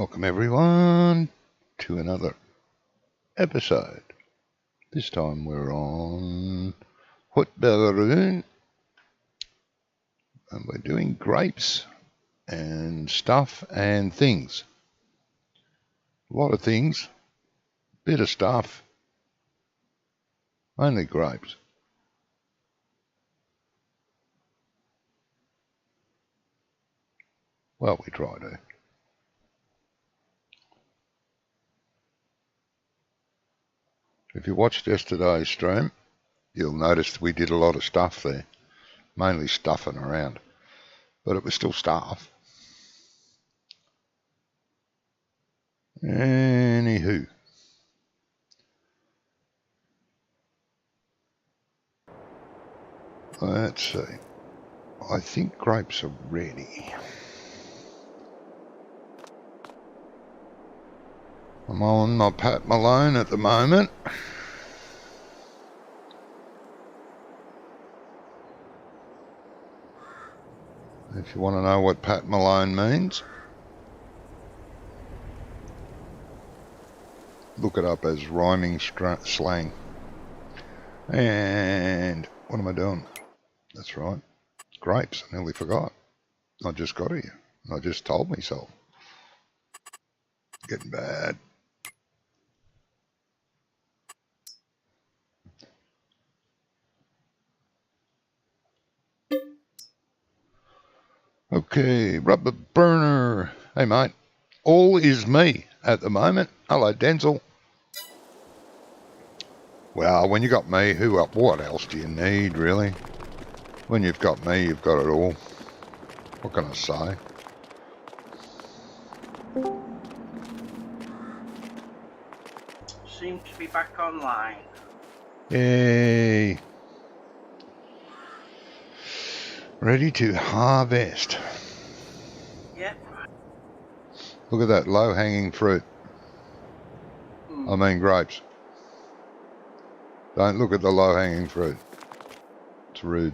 Welcome everyone to another episode. This time we're on Haut-Beyleron and we're doing grapes and stuff and things. A lot of things, bit of stuff, only grapes. Well, we try to. If you watched yesterday's stream, you'll notice we did a lot of stuff there, mainly stuffing around, but it was still stuff. Anywho. Let's see. I think grapes are ready. I'm on my Pat Malone at the moment. If you want to know what Pat Malone means, look it up as rhyming slang. And what am I doing? That's right. Grapes. I nearly forgot. I just got here. I just told myself. Getting bad. Okay, rubber burner. Hey, mate. All is me at the moment. Hello, Denzel. Well, when you got me, what else do you need, really? When you've got me, you've got it all. What can I say? Seems to be back online. Yay. Ready to harvest. Yep. Look at that low-hanging fruit. I mean grapes. Don't look at the low-hanging fruit. It's rude.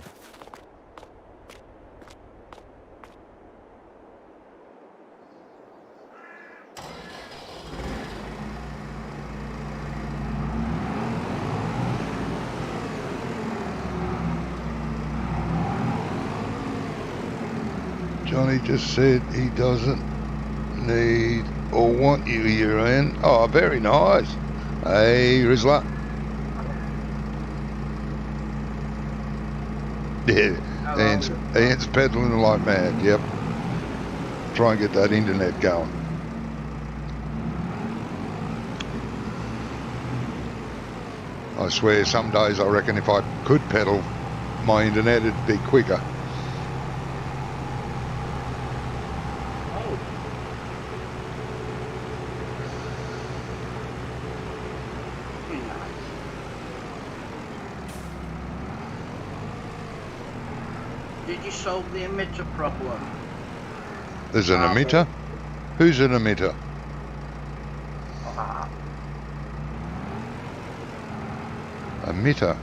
Johnny just said he doesn't need or want you here, Ian. Oh, very nice. Hey, Rizla. Yeah, Ian's peddling like mad, yep. Try and get that internet going. I swear some days I reckon if I could pedal my internet it'd be quicker. Did you solve the emitter problem? There's an emitter? Who's an emitter? Emitter?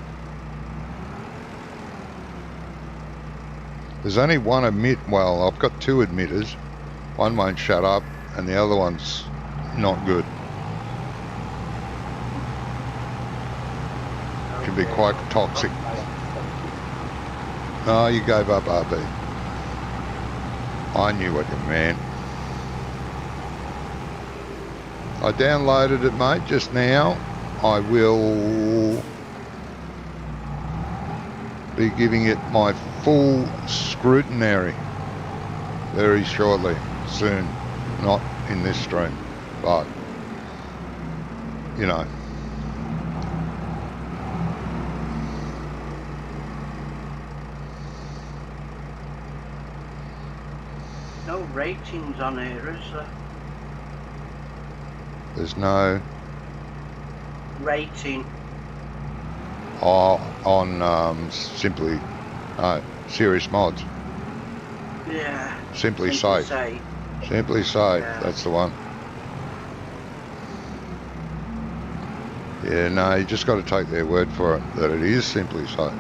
There's only one well, I've got two emitters. One won't shut up and the other one's not good. Can be quite toxic. Oh, you gave up, RB. I knew what you meant. I downloaded it, mate, just now. I will be giving it my full scrutiny very shortly, soon. Not in this stream, but, you know. No ratings on here, is there? There's no rating. On simply serious mods. Yeah. Simply safe. Simply safe. Yeah. That's the one. Yeah, no, you just got to take their word for it that it is simply safe.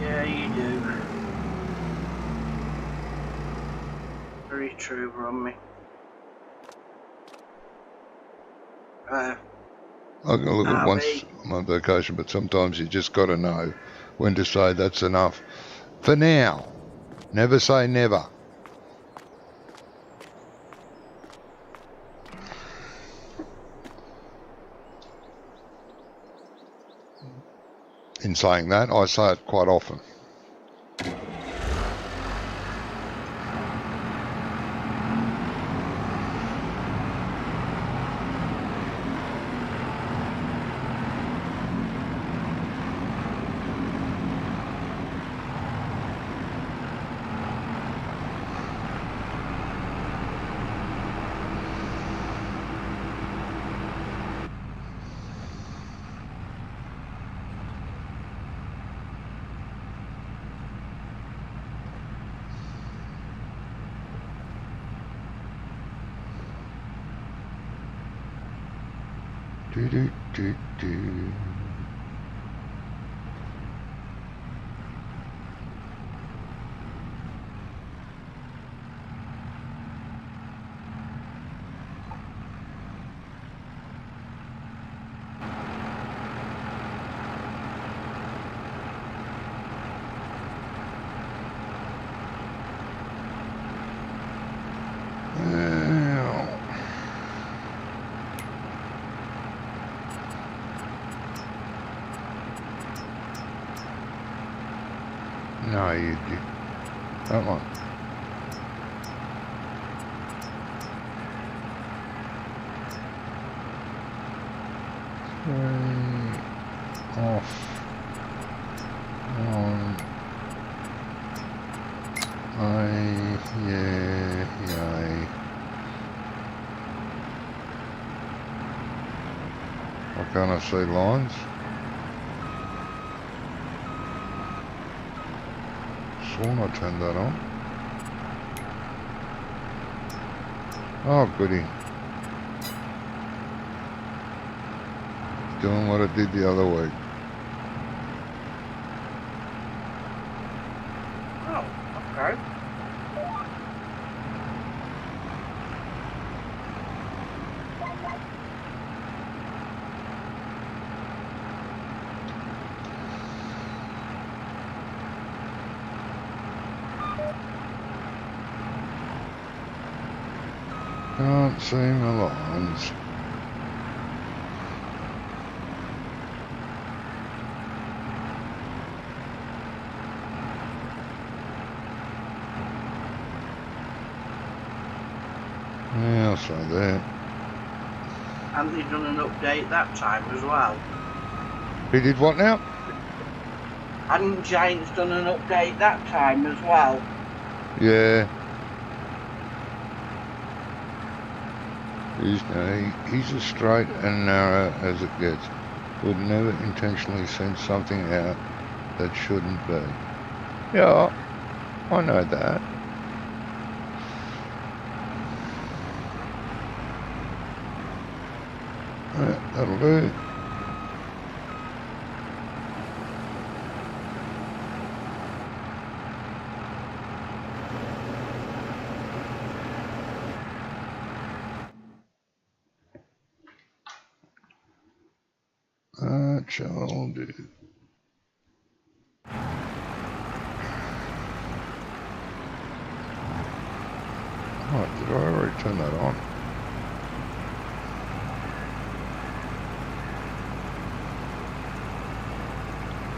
Yeah, you do. retriever on me. I'm going to look at once on vacation, but sometimes you just got to know when to say that's enough. For now. Never say never. In saying that, I say it quite often. Do do do do. No, you don't want. Off. On. Yay. Why can't I see lines? Sworn I turned that on. Oh, goody. Doing what I did the other week. Oh, okay. Can't see my lines. Yeah, I'll say that. And they done an update that time as well. He did what now? Hadn't Giants done an update that time as well? Yeah. He's as straight and narrow as it gets. Would never intentionally send something out that shouldn't be. Yeah, I know that. Yeah, that'll do. That shall do. Oh, did I already turn that on?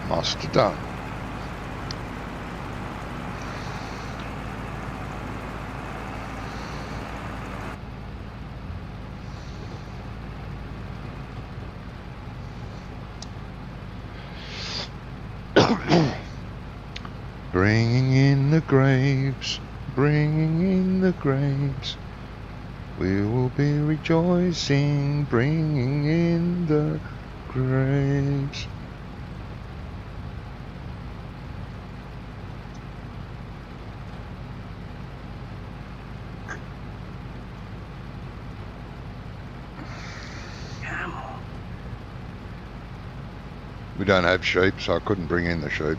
Must have done. Bringing in the graves, bringing in the graves. We will be rejoicing, bringing in the graves. Come on. We don't have sheep, so I couldn't bring in the sheep.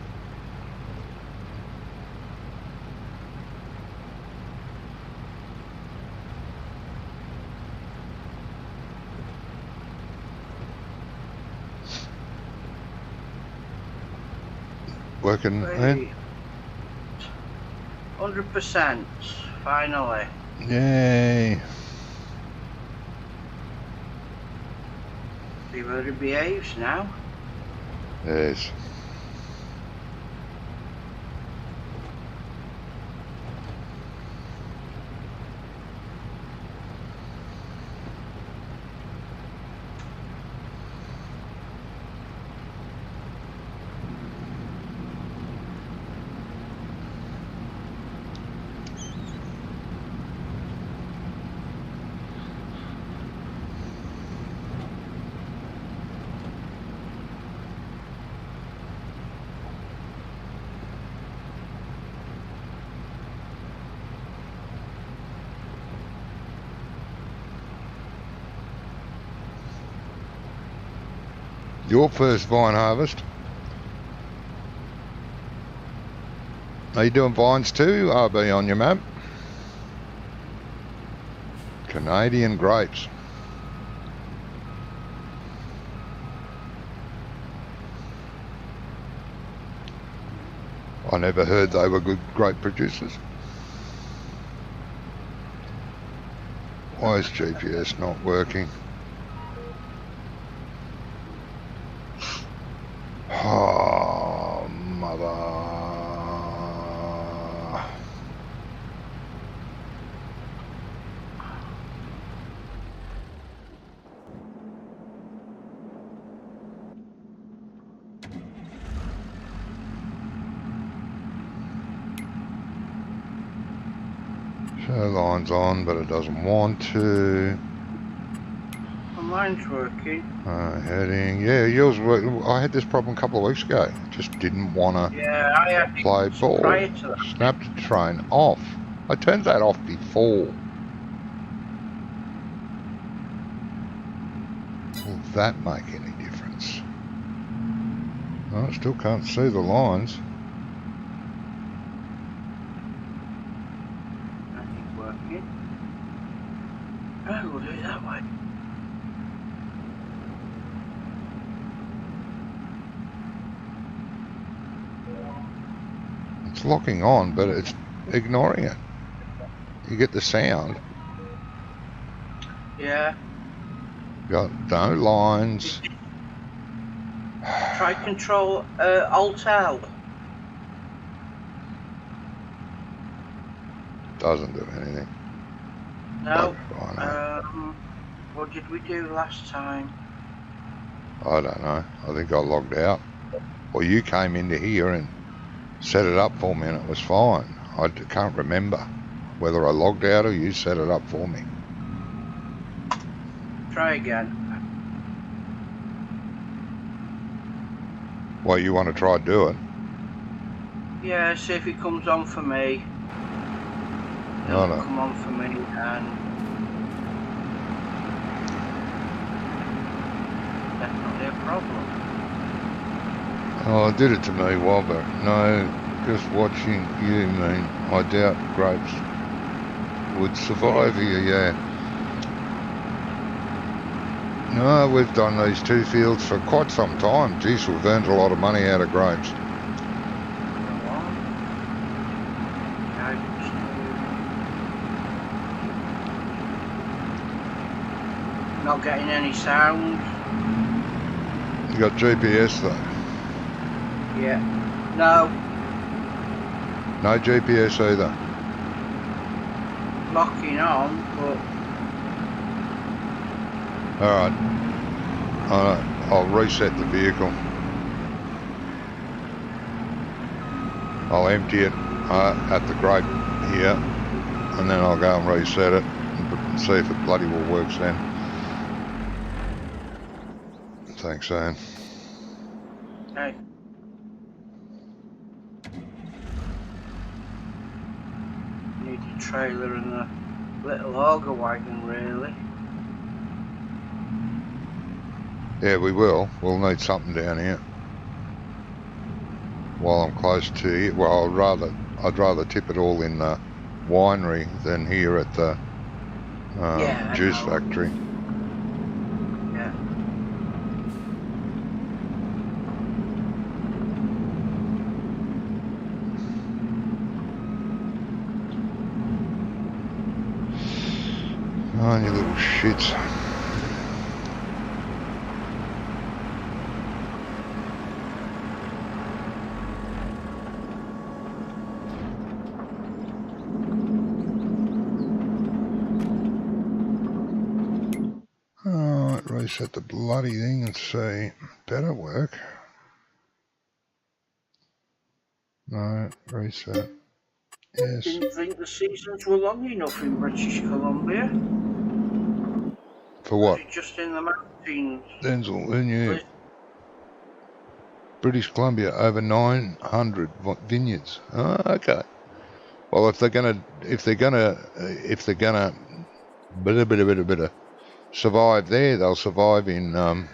working then? 100%, finally. Yay. See whether it behaves now. Yes. Your first vine harvest. Are you doing vines too, RB, on your map? Canadian grapes. I never heard they were good grape producers. Why is GPS not working? Oh, mother. Show line's on, but it doesn't want to. Mine's working. Heading. Yeah, yours worked. I had this problem a couple of weeks ago. Just didn't want to I had play ball. Prior to that. Snapped the train off. I turned that off before. Will that make any difference? No, I still can't see the lines. Nothing's working. Oh, we'll do it that way. It's locking on, but it's ignoring it. You get the sound. Yeah. Got no lines. Try control Alt-L. Doesn't do anything. No. What did we do last time? I don't know. I think I logged out. Or you came into here and set it up for me and it was fine. I can't remember whether I logged out or you set it up for me. Try again. Well, you want to try do it? Yeah, see if it comes on for me. It'll come on for me and definitely a problem. Oh, I did it to me, Wobber. No, just watching you mean. I doubt grapes would survive here, yeah. No, we've done these two fields for quite some time. Geez, we've earned a lot of money out of grapes. Not getting any sound. You got GPS though? Yeah. No. No GPS either? Locking on, but... Alright. I'll reset the vehicle. I'll empty it at the grape here, and then I'll go and reset it and see if it bloody well works then. Thanks, Ian. Okay. Need a trailer and a little auger wagon, really. Yeah, we will. We'll need something down here. While I'm close to it, well, I'd rather tip it all in the winery than here at the juice factory. Yeah. on, you little shits. Alright, reset the bloody thing and see. Better work. No, reset. Yes. Didn't think the seasons were long enough in British Columbia. For what? Just in the mountains. Denzel, who knew? British Columbia over 900 vineyards. Oh, okay. Well, if they're gonna survive there, they'll survive in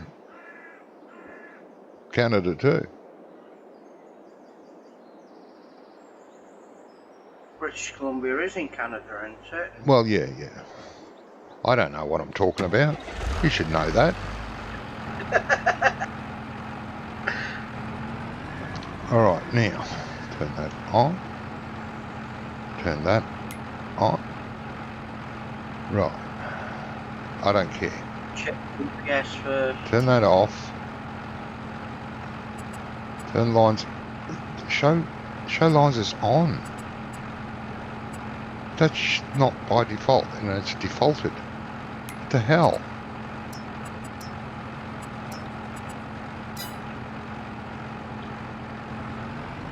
Canada too. British Columbia is in Canada, isn't it? Well, yeah. I don't know what I'm talking about. You should know that. Alright, now, turn that on. Turn that on. Right. I don't care. Check GPS first. Turn that off. Turn lines. Show lines is on. That's not by default, and it's defaulted. What the hell?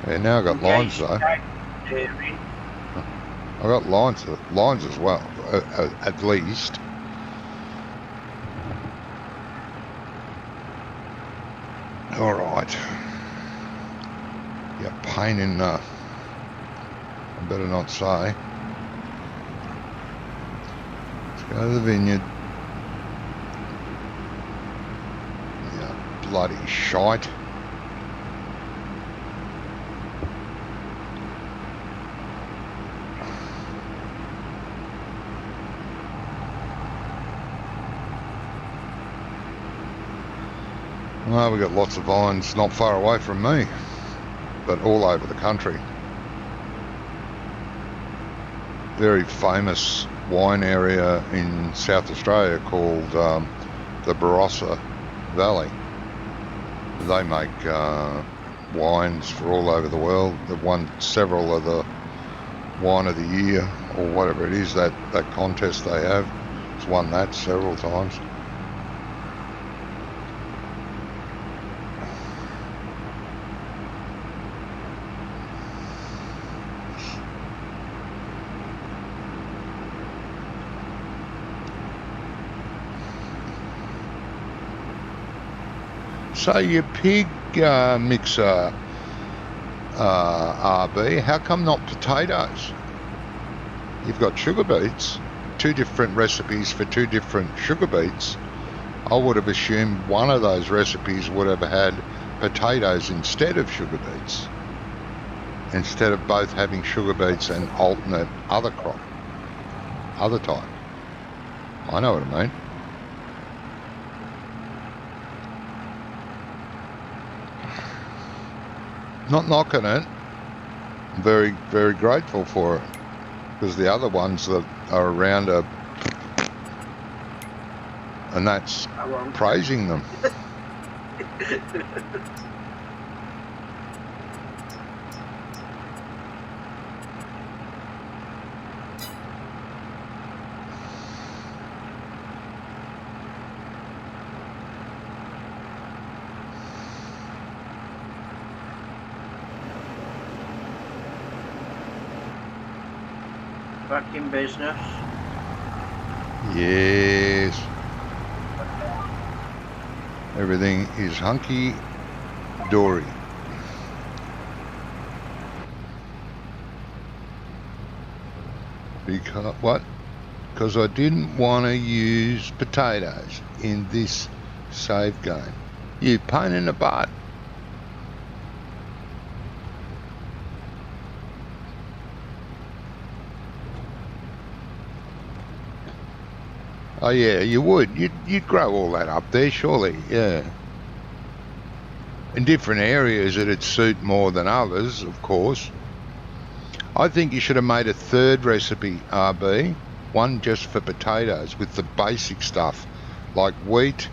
Yeah, now I've got lines though. I've got lines as well, at least. All right. Yeah, pain in I better not say. Let's go to the vineyard. Yeah, bloody shite. Well, we've got lots of vines not far away from me, but all over the country. Very famous wine area in South Australia called the Barossa Valley. They make wines for all over the world. They've won several of the Wine of the Year, or whatever it is, that contest they have. It's won that several times. So your pig mixer, RB, how come not potatoes? You've got sugar beets, 2 different recipes for 2 different sugar beets. I would have assumed one of those recipes would have had potatoes instead of sugar beets, instead of both having sugar beets and alternate other crop, other type. I know what I mean. Not knocking it. I'm very, very grateful for it, because the other ones that are around are, and that's praising them. Back in business. Yes. Everything is hunky dory. Because what? Because I didn't want to use potatoes in this save game. You pain in the butt. Oh yeah, you would. You'd grow all that up there, surely. Yeah. In different areas, it'd suit more than others, of course. I think you should have made a third recipe, RB, one just for potatoes with the basic stuff like wheat,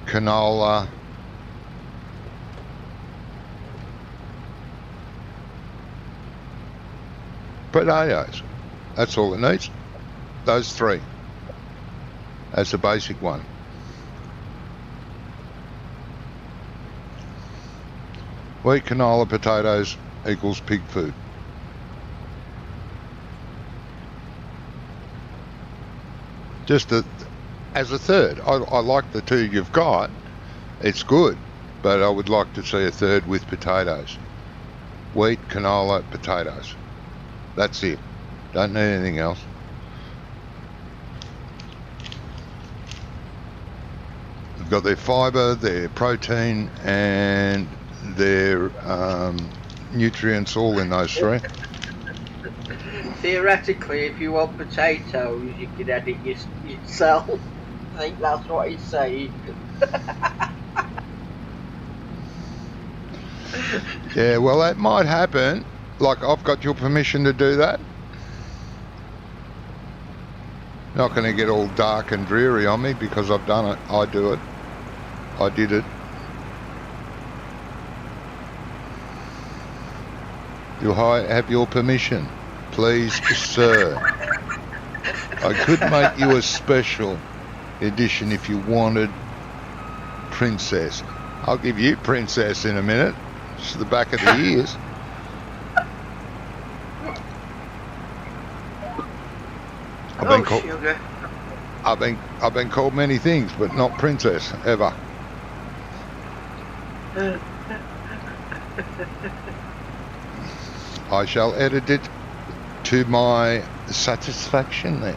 canola, potatoes. That's all it needs. Those three. That's the basic one. Wheat, canola, potatoes equals pig food. Just as a third. I like the two you've got. It's good, but I would like to see a third with potatoes. Wheat, canola, potatoes. That's it. Don't need anything else. They've got their fibre, their protein, and their nutrients all in those three. Theoretically, if you want potatoes, you could add it yourself. I think that's what he's saying. Yeah, well, that might happen. Like, I've got your permission to do that. Not going to get all dark and dreary on me because I've done it. I do it. I did it. Do I have your permission? Please, sir. I could make you a special edition if you wanted princess. I'll give you princess in a minute. Just the back of the ears. I've been called many things, but not princess ever. I shall edit it to my satisfaction then.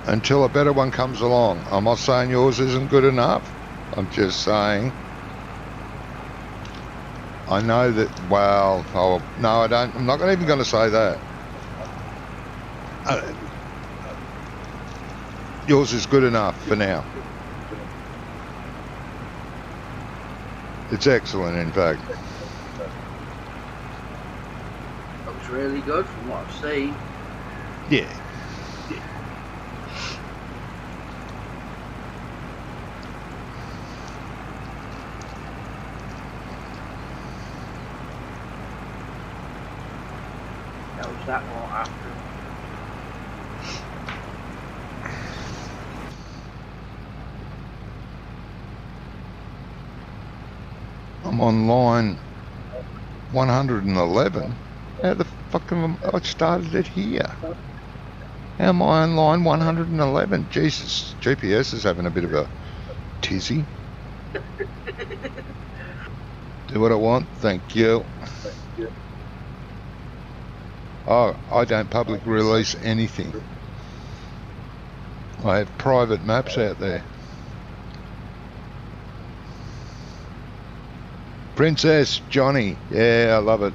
Until a better one comes along. I'm not saying yours isn't good enough. I'm just saying I know that, well, no, I don't. I'm not even going to say that. Yours is good enough for now. It's excellent, in fact. Looks really good from what I've seen. Yeah. That won't happen. I'm on line 111. How the fuck am I started it here? How am I on line 111? Jesus, GPS is having a bit of a tizzy. Do what I want, thank you. Oh, I don't public release anything. I have private maps out there. Princess Johnny, yeah, I love it.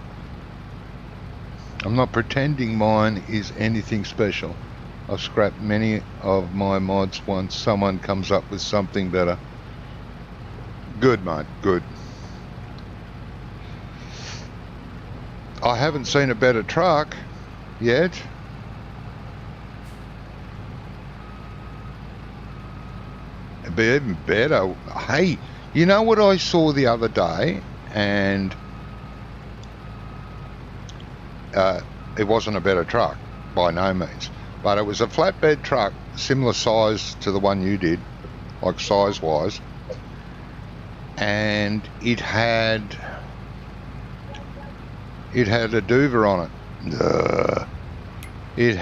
I'm not pretending mine is anything special. I've scrapped many of my mods once someone comes up with something better. Good, mate, good. I haven't seen a better truck yet. It'd be even better. Hey, you know what I saw the other day? And it wasn't a better truck, by no means. But it was a flatbed truck, similar size to the one you did, like size-wise. And it had a duver on it. It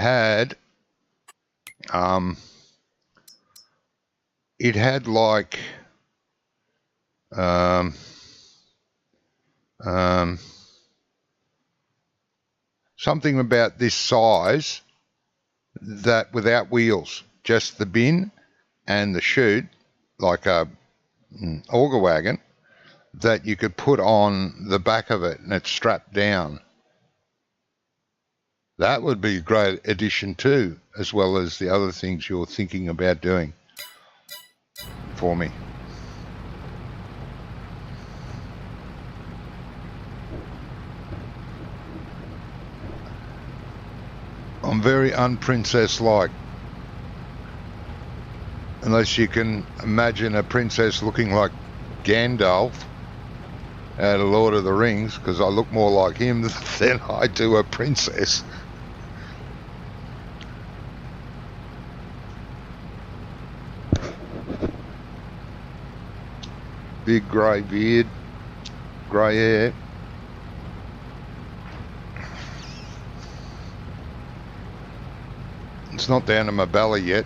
had like something about this size that without wheels, just the bin and the chute, like a auger wagon, that you could put on the back of it and it's strapped down. That would be a great addition too, as well as the other things you're thinking about doing for me. I'm very unprincess-like. Unless you can imagine a princess looking like Gandalf out of Lord of the Rings, because I look more like him than I do a princess. Big grey beard, grey hair. It's not down to my belly yet.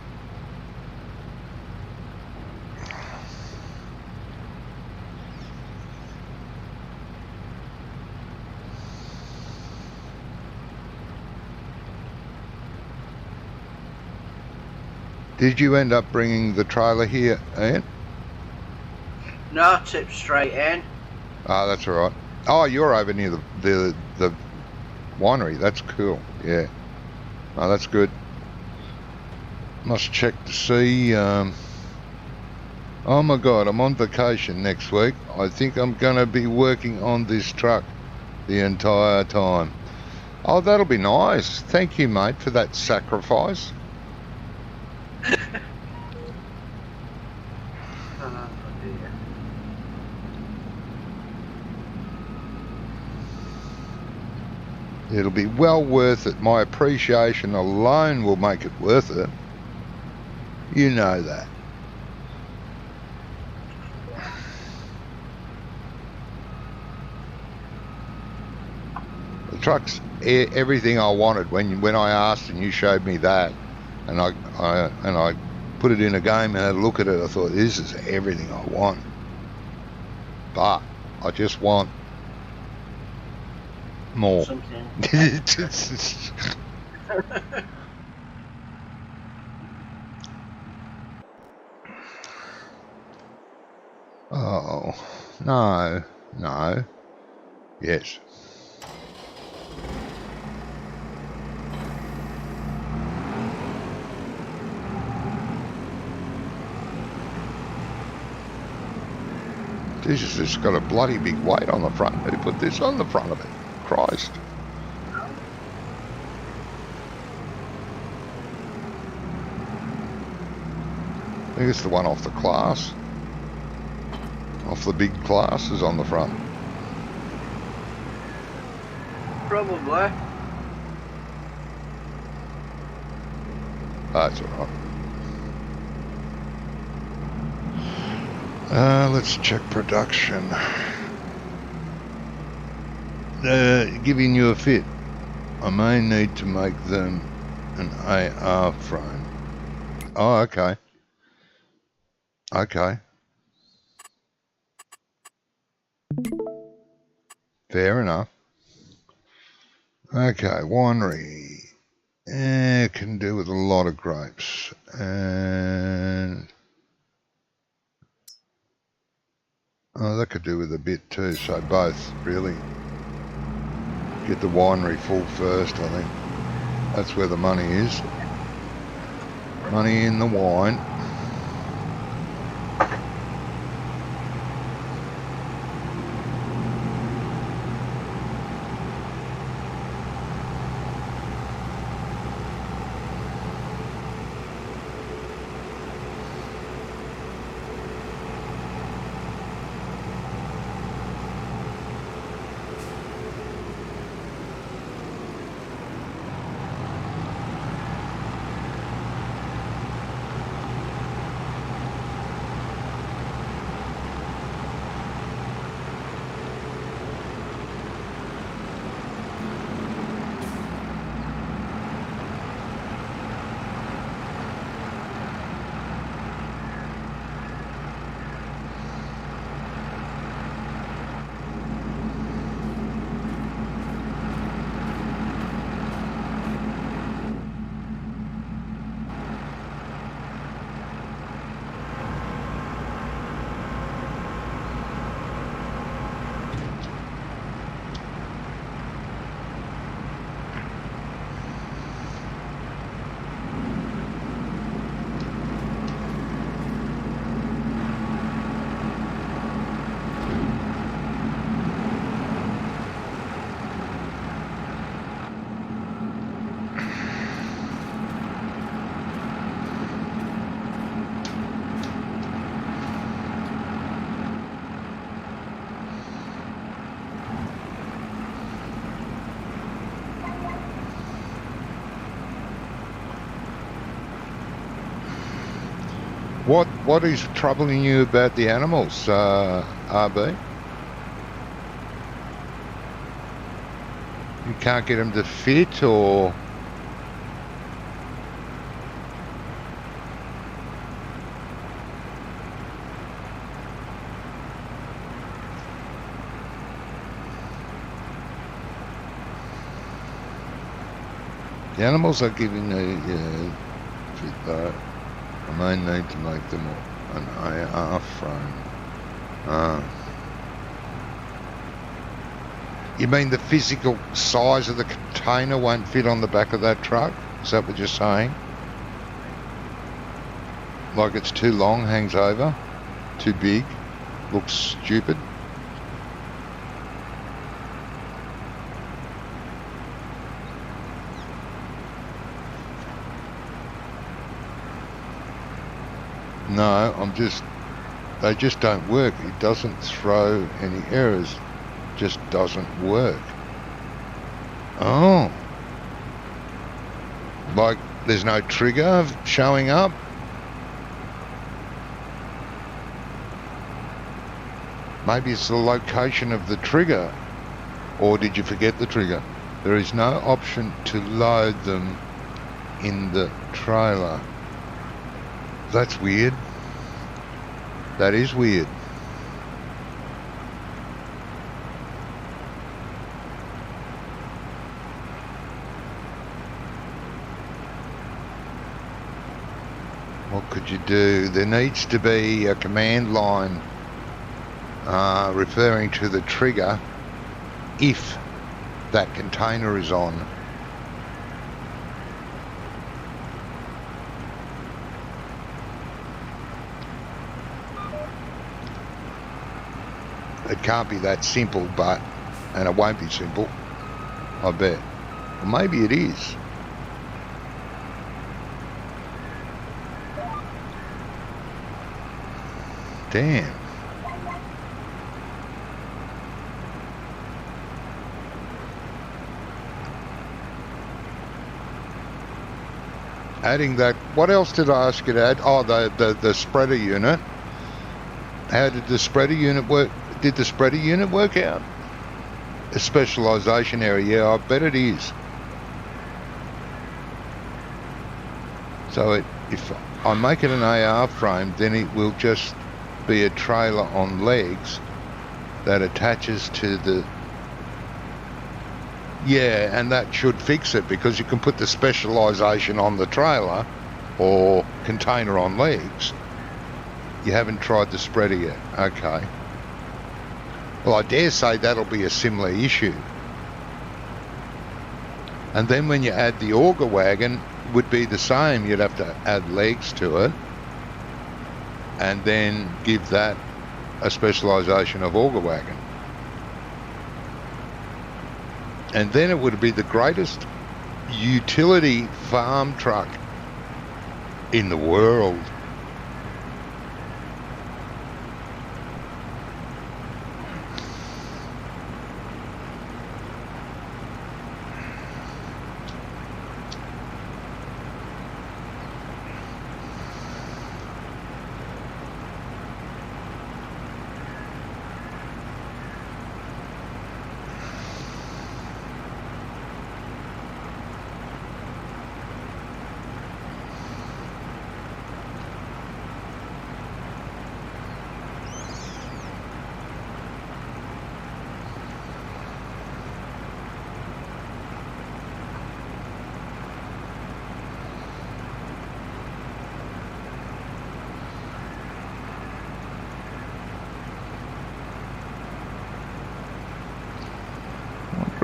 Did you end up bringing the trailer here, Ian? No, tip straight in. Oh, that's all right. Oh, you're over near the winery. That's cool. Yeah. Oh, that's good. Must check to see. Oh my God, I'm on vacation next week. I think I'm going to be working on this truck the entire time. Oh, that'll be nice. Thank you, mate, for that sacrifice. It'll be well worth it. My appreciation alone will make it worth it. You know that. The truck's everything I wanted when I asked and you showed me that, and I put it in a game and had a look at it. I thought, this is everything I want, but I just want more. Oh, no, yes. Jesus, it's got a bloody big weight on the front. Who put this on the front of it? Christ. I think it's the one off the class. Off the big classes on the front. Probably. That's all right. Let's check production. Giving you a fit. I may need to make them an AR frame. Oh, okay. Okay. Fair enough. Okay, winery. Can do with a lot of grapes. And oh, that could do with a bit too, so both, really. Get the winery full first, I think. That's where the money is. Money in the wine. What is troubling you about the animals, RB? You can't get them to fit, or the animals are giving a fit though. I may need to make them an AR frame. You mean the physical size of the container won't fit on the back of that truck? Is that what you're saying? Like it's too long, hangs over, too big, looks stupid? No, they just don't work. It doesn't throw any errors. Just doesn't work. Oh. Like there's no trigger showing up? Maybe it's the location of the trigger. Or did you forget the trigger? There is no option to load them in the trailer. That's weird. That is weird. What could you do? There needs to be a command line referring to the trigger if that container is on. It can't be that simple, and it won't be simple, I bet. Well, maybe it is. Damn. Adding that, what else did I ask you to add? Oh, the spreader unit. How did the spreader unit work? Did the spreader unit work out? A specialisation area, yeah, I bet it is. So if I make it an AR frame, then it will just be a trailer on legs that attaches to the... Yeah, and that should fix it, because you can put the specialisation on the trailer or container on legs. You haven't tried the spreader yet. Okay. Well, I dare say that'll be a similar issue. And then when you add the auger wagon, it would be the same. You'd have to add legs to it and then give that a specialisation of auger wagon. And then it would be the greatest utility farm truck in the world.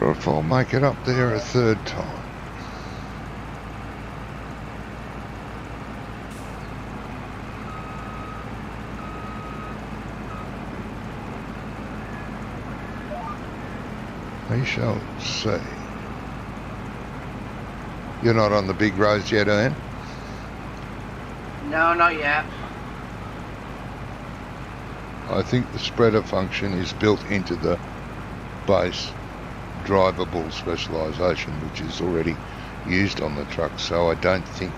If I'll make it up there a third time. We shall see. You're not on the big roads yet, Ian? No, not yet. I think the spreader function is built into the base drivable specialisation, which is already used on the truck, so I don't think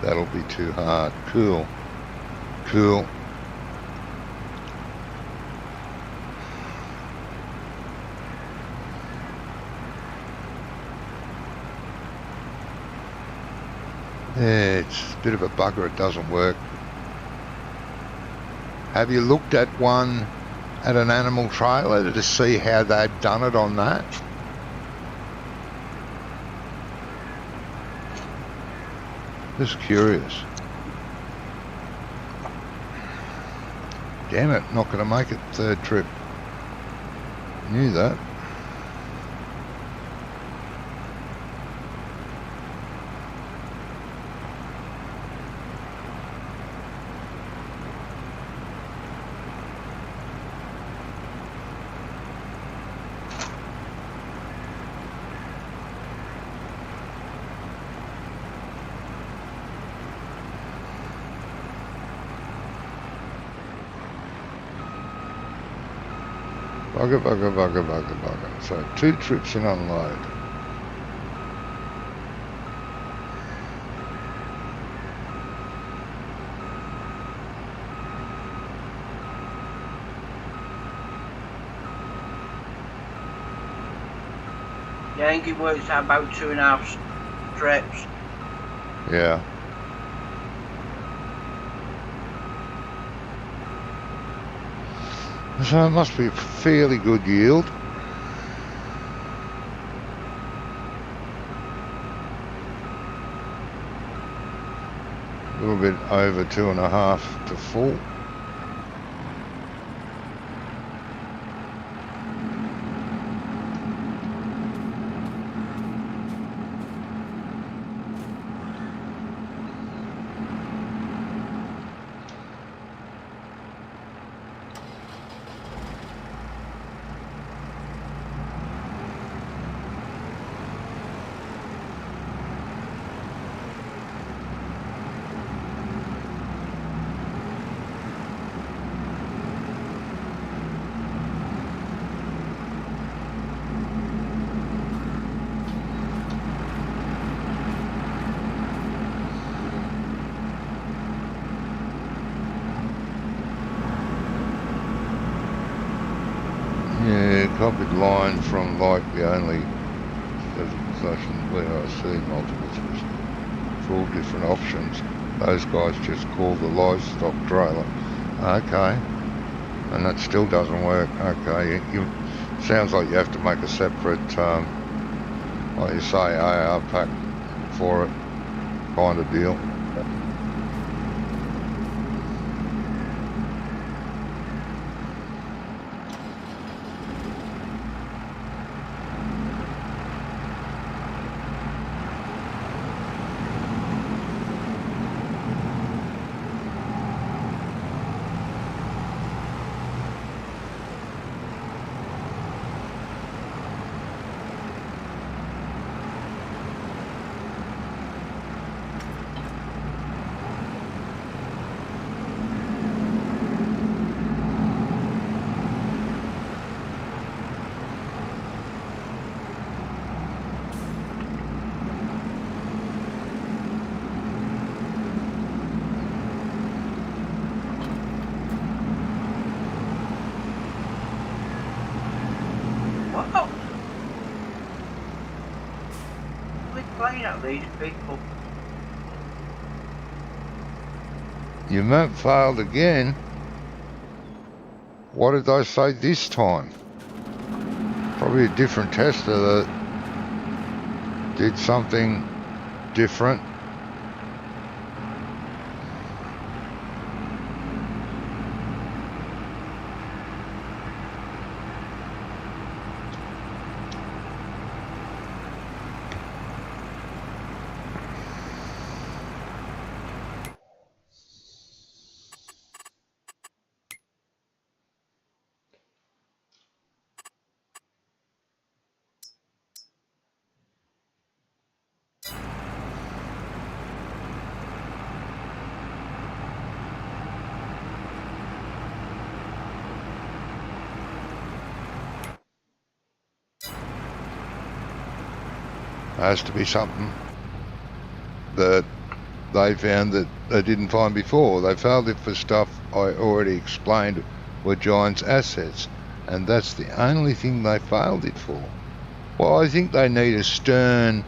that'll be too hard. Cool. Cool. Yeah, it's a bit of a bugger, it doesn't work. Have you looked at one at an animal trailer to see how they've done it on that? Just curious. Damn it, not going to make it third trip. Knew that. Bugger. So 2 trips in unload. Yeah, I think it works out about 2.5 trips. Yeah. So it must be a fairly good yield. A little bit over 2.5 to full. Copied line from like the only session where I see multiples for all different options. Those guys just call the livestock trailer. Okay. And that still doesn't work. Okay. Sounds like you have to make a separate, like you say, AR pack for it kind of deal. These people. Your map failed again. What did I say this time? Probably a different tester that did something different. Has to be something that they found that they didn't find before. They failed it for stuff I already explained were Giant's assets, and that's the only thing they failed it for. Well, I think they need a stern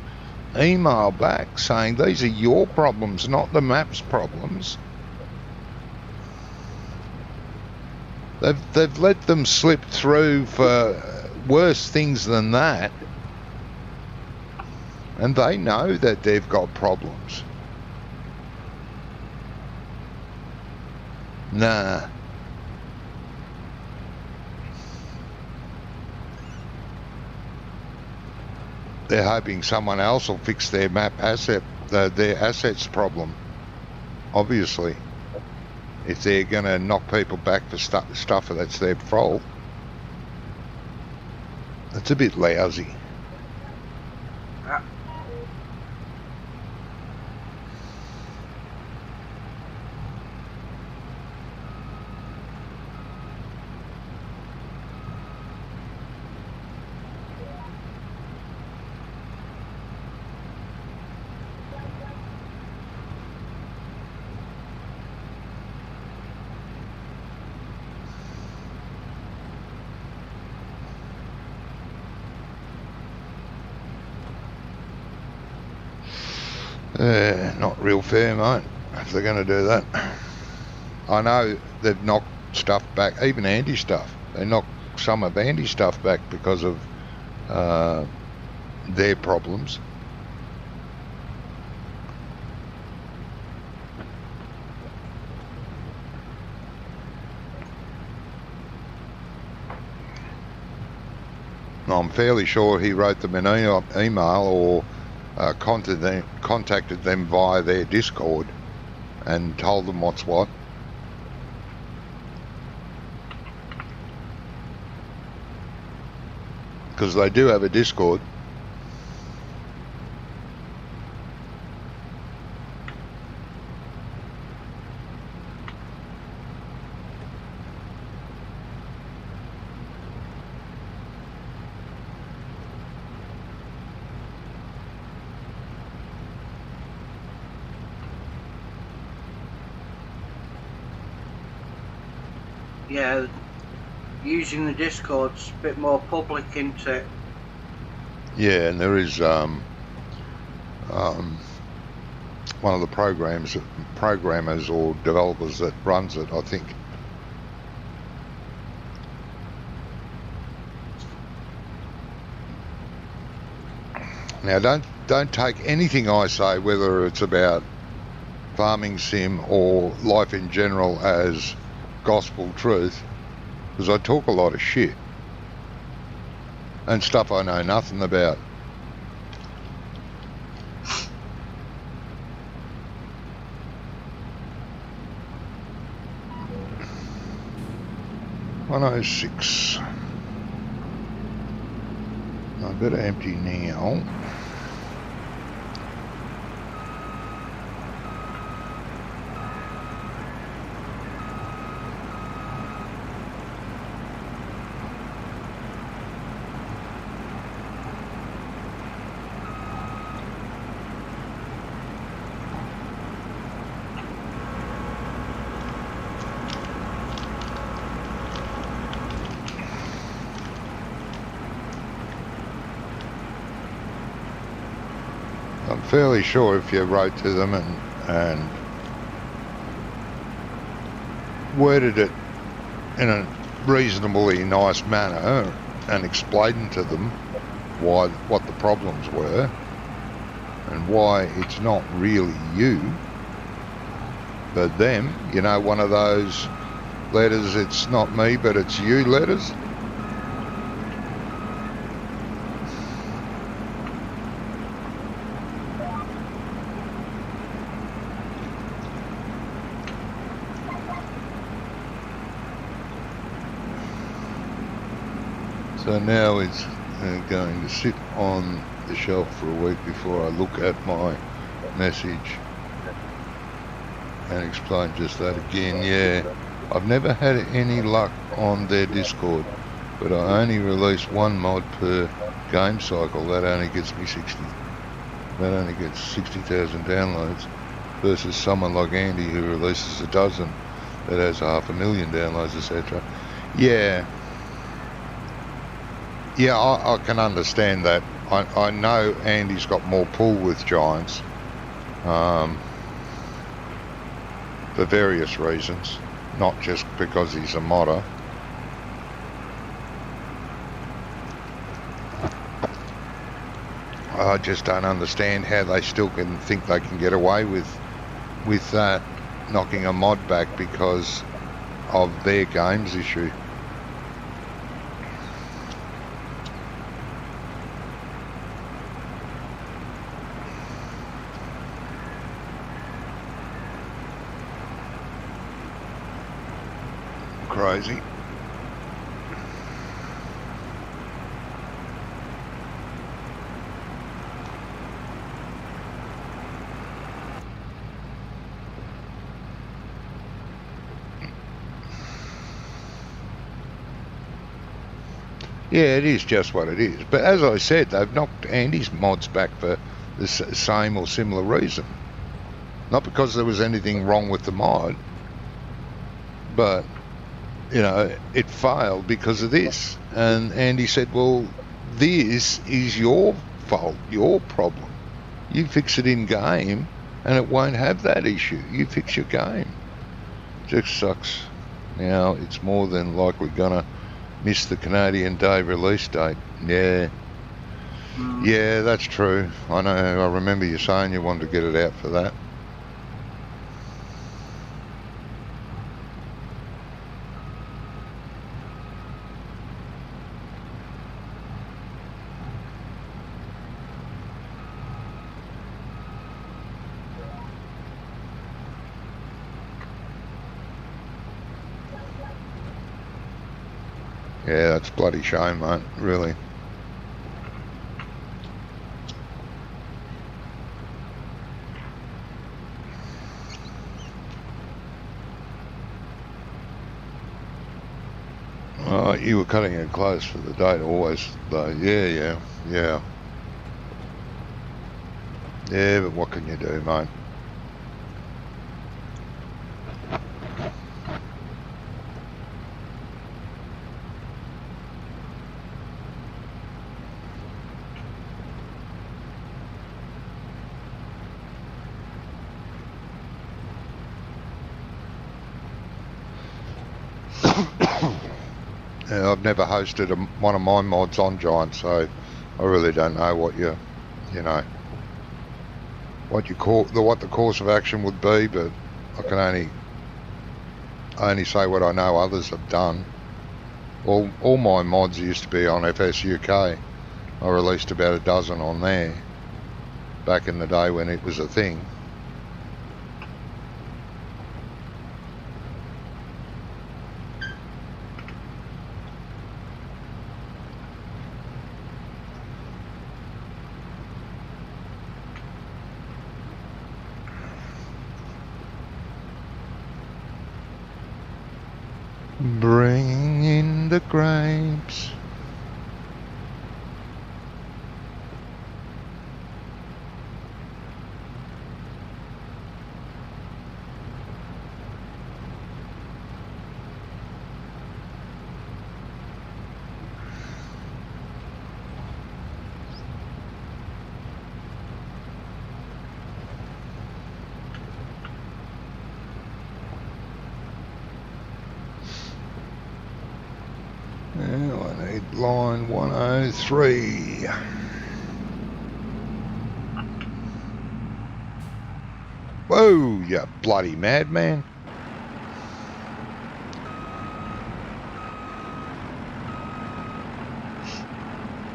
email back saying these are your problems, not the map's problems. They've let them slip through for worse things than that, and they know that they've got problems. Nah. They're hoping someone else will fix their map asset, their assets problem, obviously. If they're going to knock people back for stuff that's their fault. It's a bit lousy. Not real fair, mate, if they're going to do that. I know they've knocked stuff back, even Andy stuff. They knocked some of Andy's stuff back because of their problems. I'm fairly sure he wrote them an email or contacted them via their Discord and told them what's what. Because they do have a Discord. Yeah, using the Discord's a bit more public, isn't it? Yeah, and there is one of the programmers or developers that runs it, I think. Now, don't take anything I say, whether it's about farming sim or life in general, as gospel truth, because I talk a lot of shit and stuff I know nothing about. $106. I better empty now. I'm fairly sure if you wrote to them and worded it in a reasonably nice manner and explained to them what the problems were and why it's not really you but them, you know, one of those letters, it's not me but it's you letters. So now it's going to sit on the shelf for a week before I look at my message and explain just that again. Yeah, I've never had any luck on their Discord, but I only release one mod per game cycle. That only gets me 60. That only gets 60,000 downloads. versus someone like Andy who releases a dozen that has 500,000 downloads, etc. Yeah, I can understand that. I know Andy's got more pull with Giants for various reasons, not just because he's a modder. I just don't understand how they still can think they can get away with knocking a mod back because of their games issue. Crazy. Yeah, it is just what it is. But as I said, they've knocked Andy's mods back for the same or similar reason. Not because there was anything wrong with the mod, but, you know, it failed because of this. And Andy said, well, this is your fault, your problem. You fix it in game and it won't have that issue. You fix your game. Just sucks. Now, it's more than likely gonna miss the Canadian Day release date. Yeah. Yeah, that's true. I know. I remember you saying you wanted to get it out for that. Yeah, that's a bloody shame, mate, really. You were cutting it close for the date always, though. Yeah. Yeah, but what can you do, mate? Yeah, I've never hosted one of my mods on Giant, so I really don't know what what the course of action would be, but I can only say what I know others have done. All my mods used to be on FS UK. I released about a dozen on there back in the day when it was a thing. Bringing in the grapes. Now I need line 103. Whoa, you bloody madman.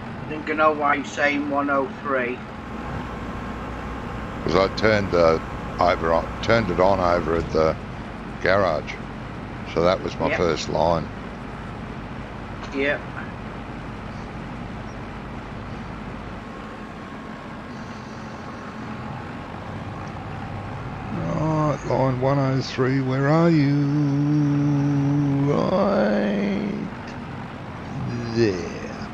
I think I know why you're saying 103. Because I turned it on over at the garage. So that was my first line. Yep. Right, line 103, where are you? Right there.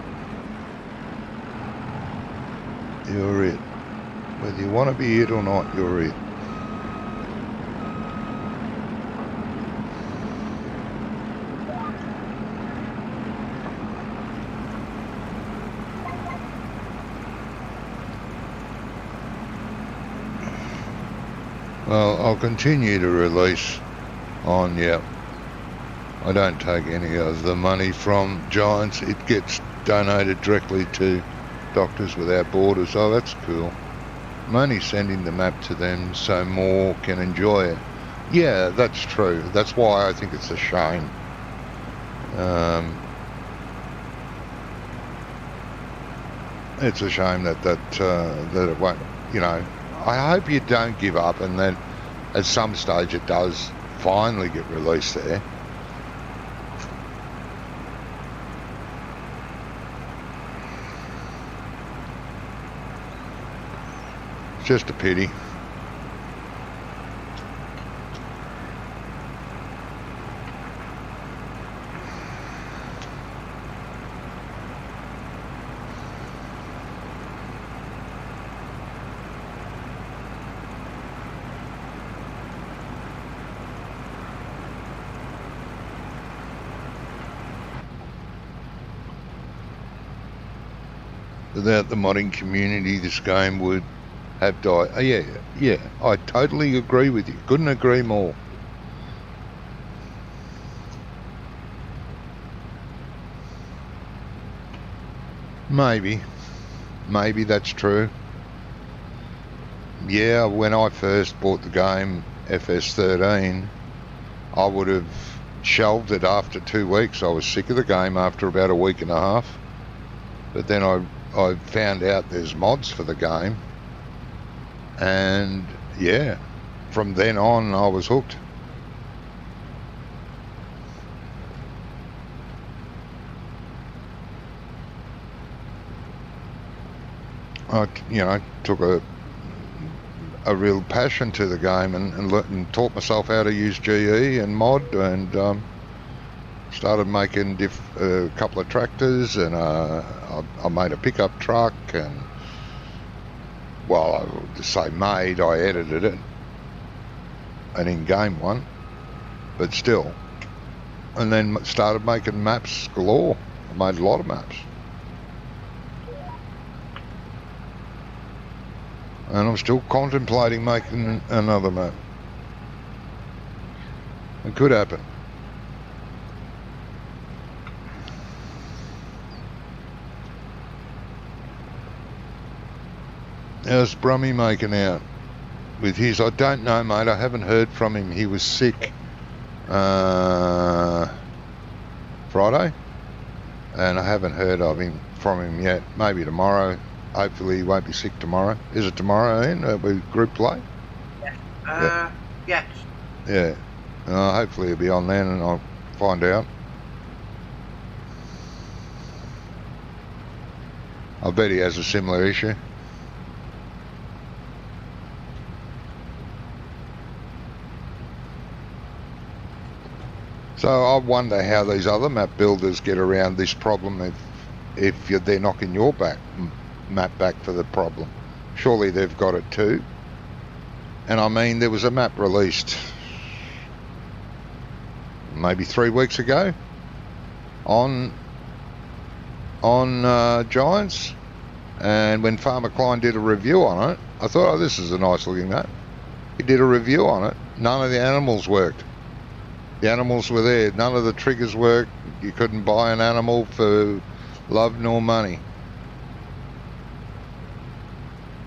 You're it. Whether you want to be it or not, you're it. Well, I'll continue to release on, I don't take any of the money from Giants. It gets donated directly to Doctors Without Borders. Oh, that's cool. I'm only sending the map to them so more can enjoy it. Yeah, that's true. That's why I think it's a shame. It's a shame that it won't, I hope you don't give up and then at some stage it does finally get released there. It's just a pity. Without the modding community, this game would have died. Oh, yeah, I totally agree with you. Couldn't agree more. Maybe that's true. Yeah, when I first bought the game, FS13, I would have shelved it after 2 weeks. I was sick of the game after about a week and a half. But then I found out there's mods for the game. And yeah, from then on I was hooked. I took a real passion to the game and taught myself how to use GE and mod and started making a couple of tractors and I made a pickup truck and, well, I would just say made, I edited it, an in-game one, but still. And then started making maps galore. I made a lot of maps. And I'm still contemplating making another map. It could happen. How's Brummy making out with his? I don't know, mate. I haven't heard from him. He was sick Friday, and I haven't heard from him yet. Maybe tomorrow. Hopefully he won't be sick tomorrow. Is it tomorrow, Ian, with group play? Yeah. Yes. Yeah. Hopefully he'll be on then and I'll find out. I bet he has a similar issue. So I wonder how these other map builders get around this problem if they're knocking your map back for the problem. Surely they've got it too. And I mean, there was a map released maybe 3 weeks ago on Giants, and when Farmer Klein did a review on it, I thought, oh, this is a nice looking map. He did a review on it. None of the animals worked. The animals were there. None of the triggers worked. You couldn't buy an animal for love nor money.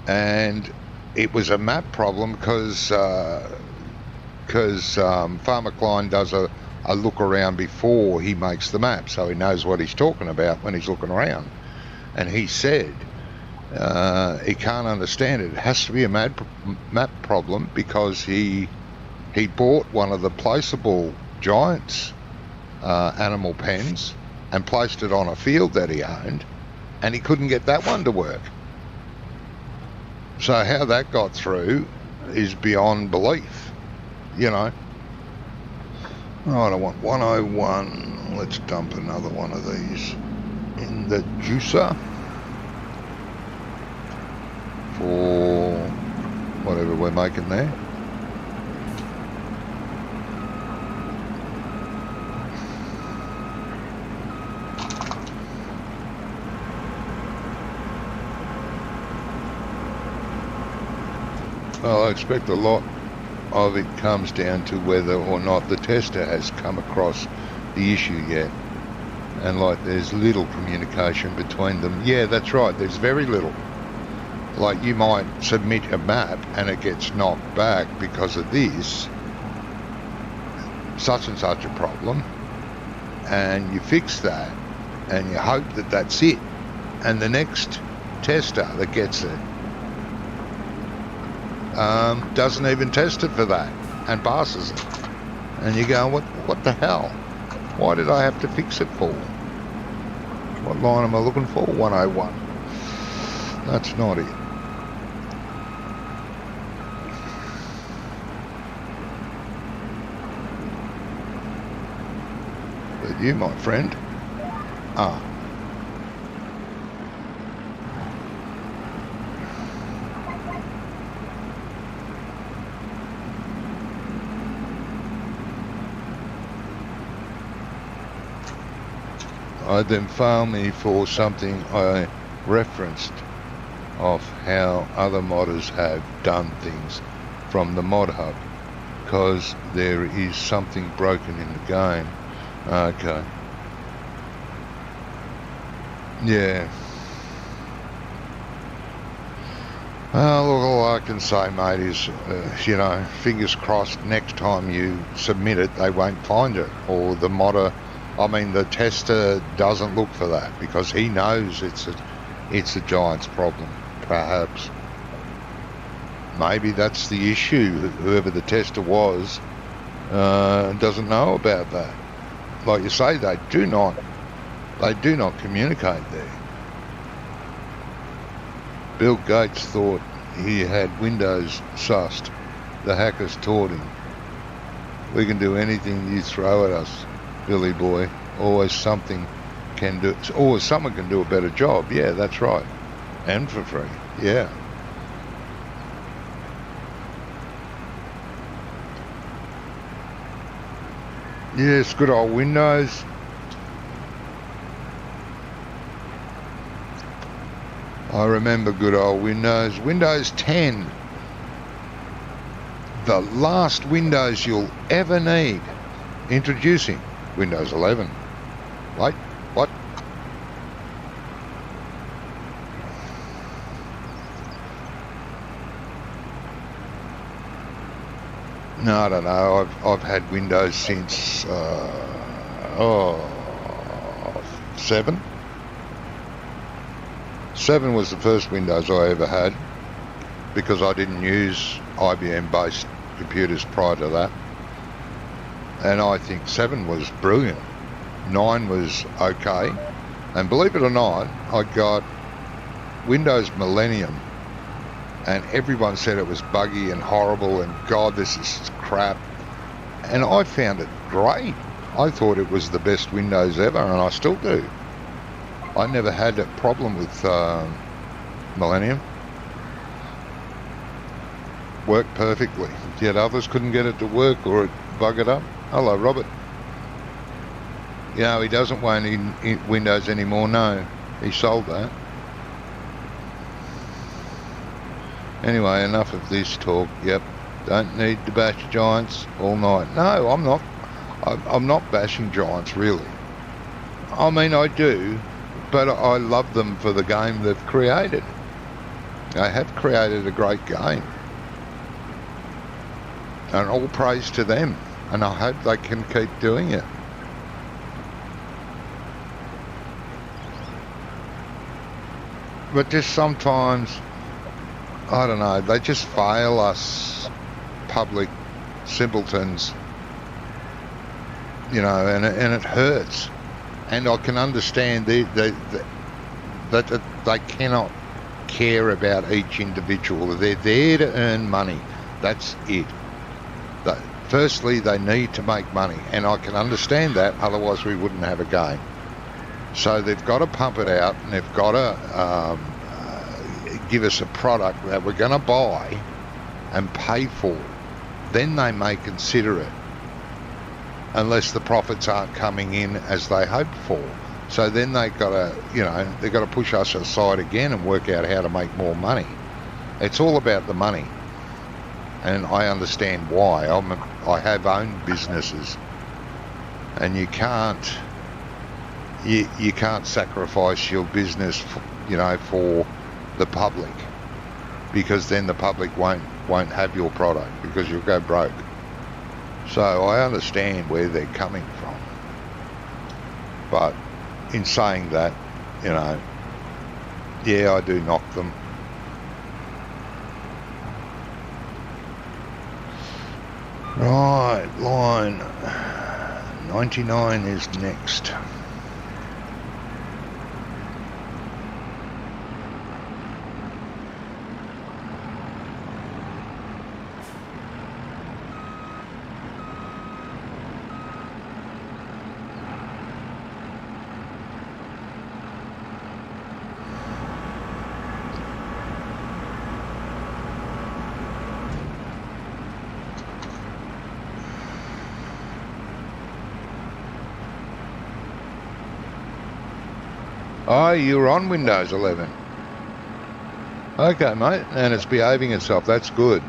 And it was a map problem because Farmer Klein does a look around before he makes the map, so he knows what he's talking about when he's looking around. And he said he can't understand it. It has to be a map problem because he bought one of the placeable Giants animal pens and placed it on a field that he owned, and he couldn't get that one to work. So how that got through is beyond belief, Oh, I don't want 101. Let's dump another one of these in the juicer for whatever we're making there. Well, I expect a lot of it comes down to whether or not the tester has come across the issue yet. And like there's little communication between them. Yeah, that's right, there's very little. Like you might submit a map and it gets knocked back because of this, such and such a problem, and you fix that and you hope that that's it. And the next tester that gets it doesn't even test it for that and passes it. And you go, what the hell? Why did I have to fix it for? What line am I looking for? 101. That's not it. But you, my friend, I then found me for something I referenced of how other modders have done things from the mod hub, because there is something broken in the game. Okay. Yeah. Well, all I can say, mate, is, you know, fingers crossed next time you submit it, they won't find it. Or the modder, I mean, the tester doesn't look for that because he knows it's a Giants problem, perhaps. Maybe that's the issue. Whoever the tester was doesn't know about that. Like you say, they do not communicate there. Bill Gates thought he had Windows sussed. The hackers taught him. We can do anything you throw at us, Billy boy. Always someone can do a better job. Yeah, that's right. And for free. Yeah. Yes, good old Windows. I remember good old Windows. Windows 10. The last Windows you'll ever need. Introducing Windows 11. Wait, what? No, I don't know. I've had Windows since 7. 7 was the first Windows I ever had because I didn't use IBM-based computers prior to that. And I think 7 was brilliant. 9 was okay. And believe it or not, I got Windows Millennium and everyone said it was buggy and horrible and God, this is crap. And I found it great. I thought it was the best Windows ever, and I still do. I never had a problem with Millennium. Worked perfectly. Yet others couldn't get it to work or it buggered up. Hello, Robert. You know, he doesn't want Windows anymore, no. He sold that. Anyway, enough of this talk. Yep, don't need to bash Giants all night. No, I'm not. I'm not bashing Giants, really. I mean, I do, but I love them for the game they've created. They have created a great game. And all praise to them. And I hope they can keep doing it. But just sometimes, I don't know, they just fail us public simpletons, you know, and it hurts. And I can understand that they cannot care about each individual. They're there to earn money. That's it. Firstly, they need to make money, and I can understand that, otherwise we wouldn't have a game. So they've got to pump it out, and they've got to give us a product that we're going to buy and pay for. Then they may consider it, unless the profits aren't coming in as they hoped for. So then they've got to, you know, they've got to push us aside again and work out how to make more money. It's all about the money. and I understand why. I have owned businesses, and you can't sacrifice your business, for the public, because then the public won't have your product because you'll go broke. So I understand where they're coming from, but in saying that, yeah, I do knock them. Right, line 99 is next. Oh, you're on Windows 11. Okay, mate, and it's behaving itself. That's good.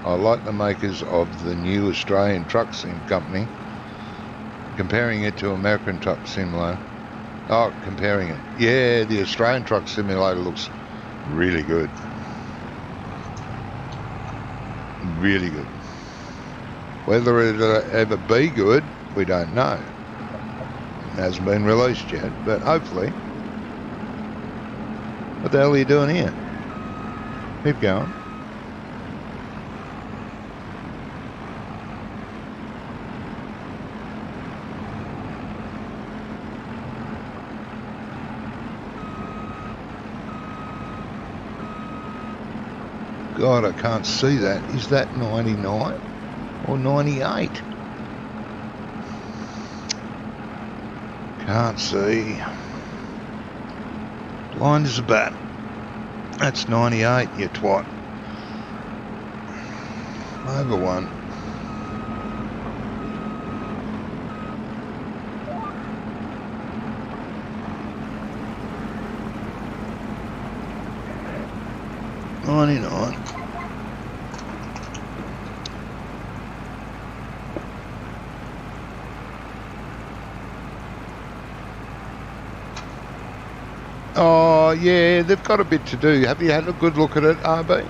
I like the makers of the new Australian Truck Sim company. Comparing it to American Truck Simulator. Oh, comparing it. Yeah, the Australian Truck Simulator looks really good. Really good. Whether it'll ever be good, we don't know. It hasn't been released yet, but hopefully. What the hell are you doing here? Keep going. God, I can't see that. Is that 99 or 98? Can't see. Blind as a bat. That's 98, you twat. Over one. $99. Oh, yeah, they've got a bit to do. Have you had a good look at it, RB?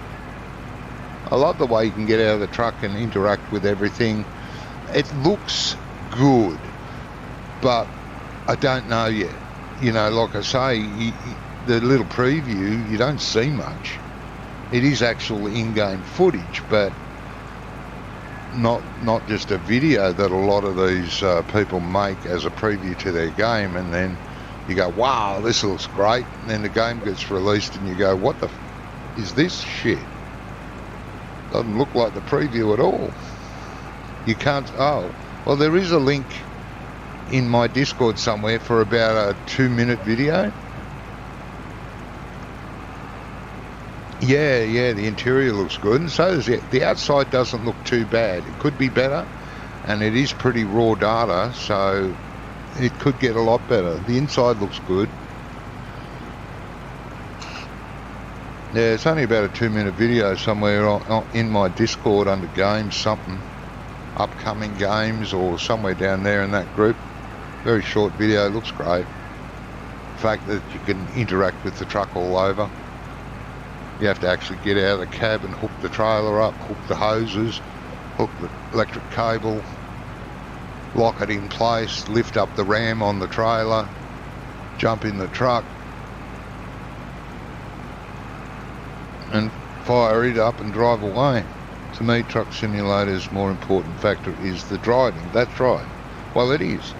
I love the way you can get out of the truck and interact with everything. It looks good, but I don't know yet. Like I say, the little preview, you don't see much. It is actual in-game footage, but not just a video that a lot of these people make as a preview to their game, and then you go, wow, this looks great, and then the game gets released and you go, what the is this shit? Doesn't look like the preview at all. You can't, well, there is a link in my Discord somewhere for about a 2-minute video. Yeah, the interior looks good, and so does the outside. Doesn't look too bad. It could be better, and it is pretty raw data, so it could get a lot better. The inside looks good. Yeah, it's only about a 2-minute video somewhere in my Discord under games, something, upcoming games, or somewhere down there in that group. Very short video, looks great. The fact that you can interact with the truck all over. You have to actually get out of the cab and hook the trailer up, hook the hoses, hook the electric cable, lock it in place, lift up the ram on the trailer, jump in the truck, and fire it up and drive away. To me, Truck Simulator's more important factor is the driving. That's right. Well, it is.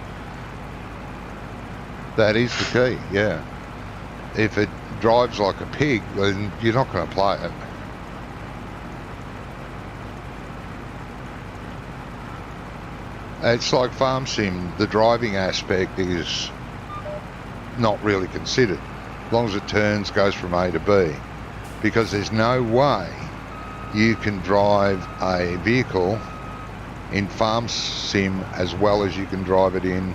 That is the key, yeah. If it drives like a pig, then you're not going to play it. It's like Farm Sim. The driving aspect is not really considered, as long as it turns, goes from A to B, because there's no way you can drive a vehicle in Farm Sim as well as you can drive it in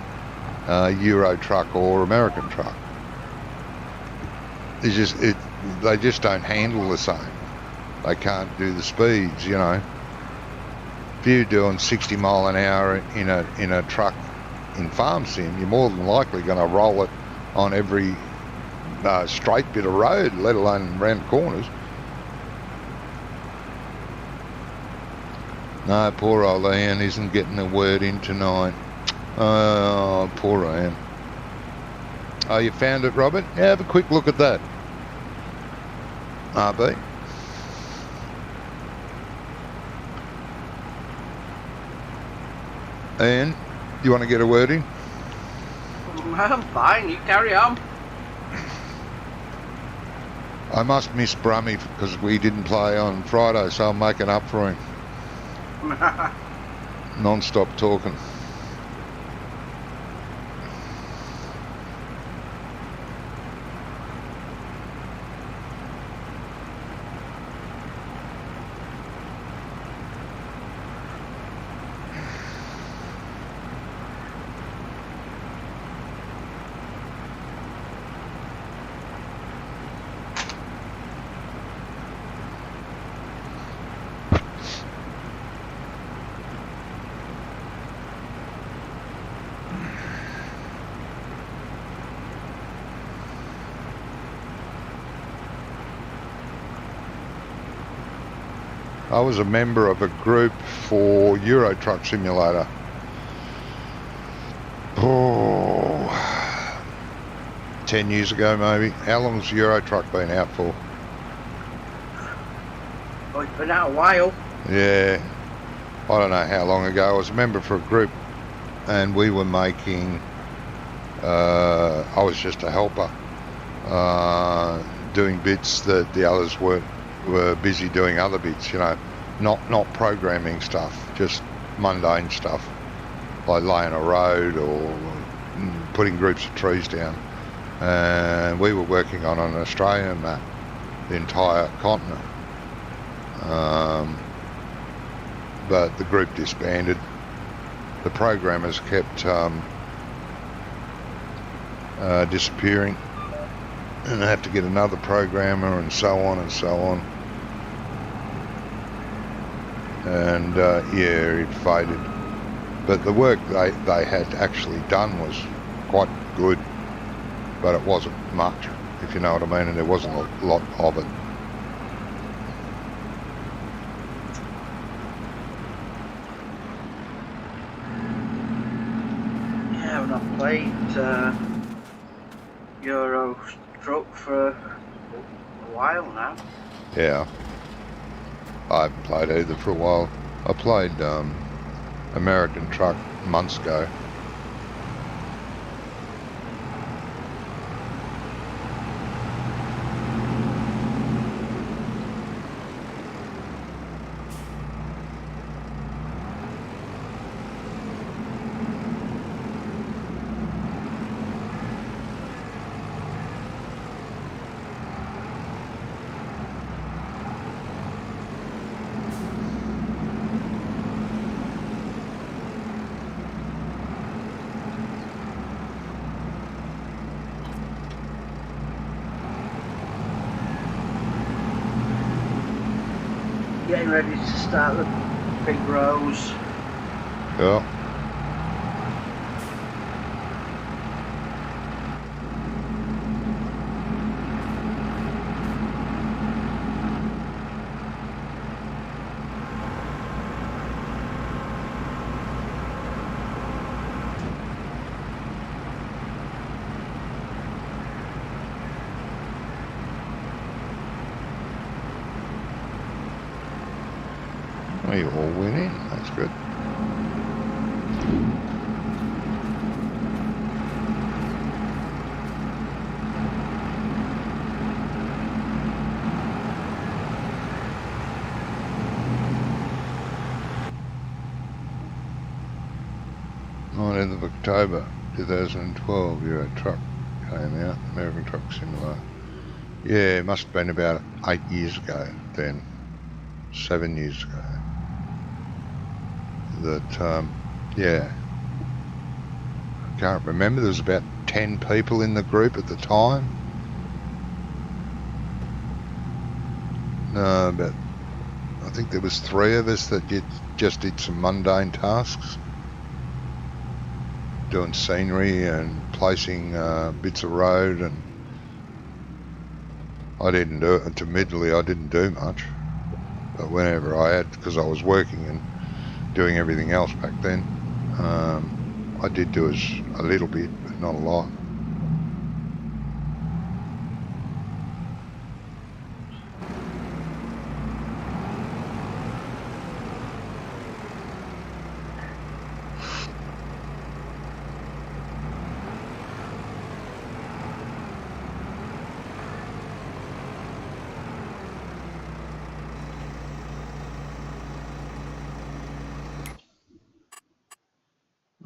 Euro Truck or American Truck. It's just they just don't handle the same. They can't do the speeds, if you're doing 60 mile an hour in a truck in farm sim, you're more than likely going to roll it on every straight bit of road, let alone round corners. No, poor old Ian isn't getting a word in tonight. Oh, poor Ian. Oh, you found it, Robert? Yeah, have a quick look at that. RB. Ian, do you want to get a word in? I'm fine, you carry on. I must miss Brummy because we didn't play on Friday, so I'm making up for him. Non-stop talking. I was a member of a group for Euro Truck Simulator. Oh, 10 years ago maybe. How long's Euro Truck been out for? Oh, it's been out a while. Yeah, I don't know how long ago. I was a member for a group and we were making, I was just a helper, doing bits that the others were busy doing other bits, you know, not programming stuff, just mundane stuff like laying a road or putting groups of trees down. And we were working on an Australian map, the entire continent. But the group disbanded. The programmers kept disappearing, and I have to get another programmer and so on and so on. And yeah, it faded. But the work they had actually done was quite good, but it wasn't much, if you know what I mean, and there wasn't a lot of it. Yeah, I've not played Euro Truck for a while now. Yeah, I haven't played either for a while. I played American Truck months ago. Getting ready to start the big rows. Yeah. Well, you all winning. That's good. Of October 2012, Euro Truck came out, American Truck Simulator. Yeah, it must have been about 8 years ago then, 7 years ago. That, yeah, I can't remember, there was about 10 people in the group at the time. No, about I think there was 3 of us that just did some mundane tasks, doing scenery and placing bits of road, and I didn't do it. Admittedly, I didn't do much, but whenever I had, because I was working and doing everything else back then, I did do a little bit, but not a lot.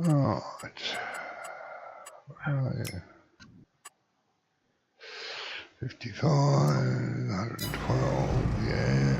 Right. Oh, yeah. 55, 112, yeah.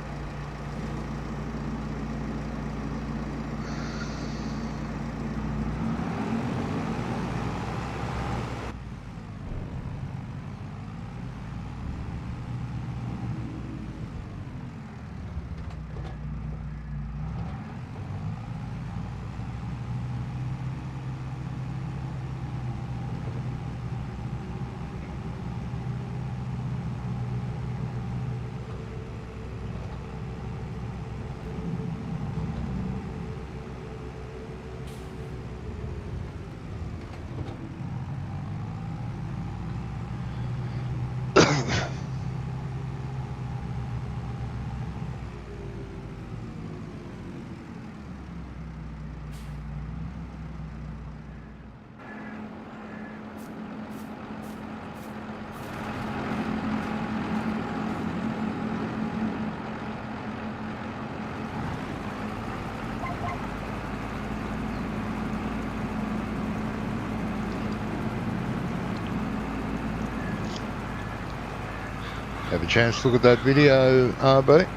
Have a chance to look at that video, RB?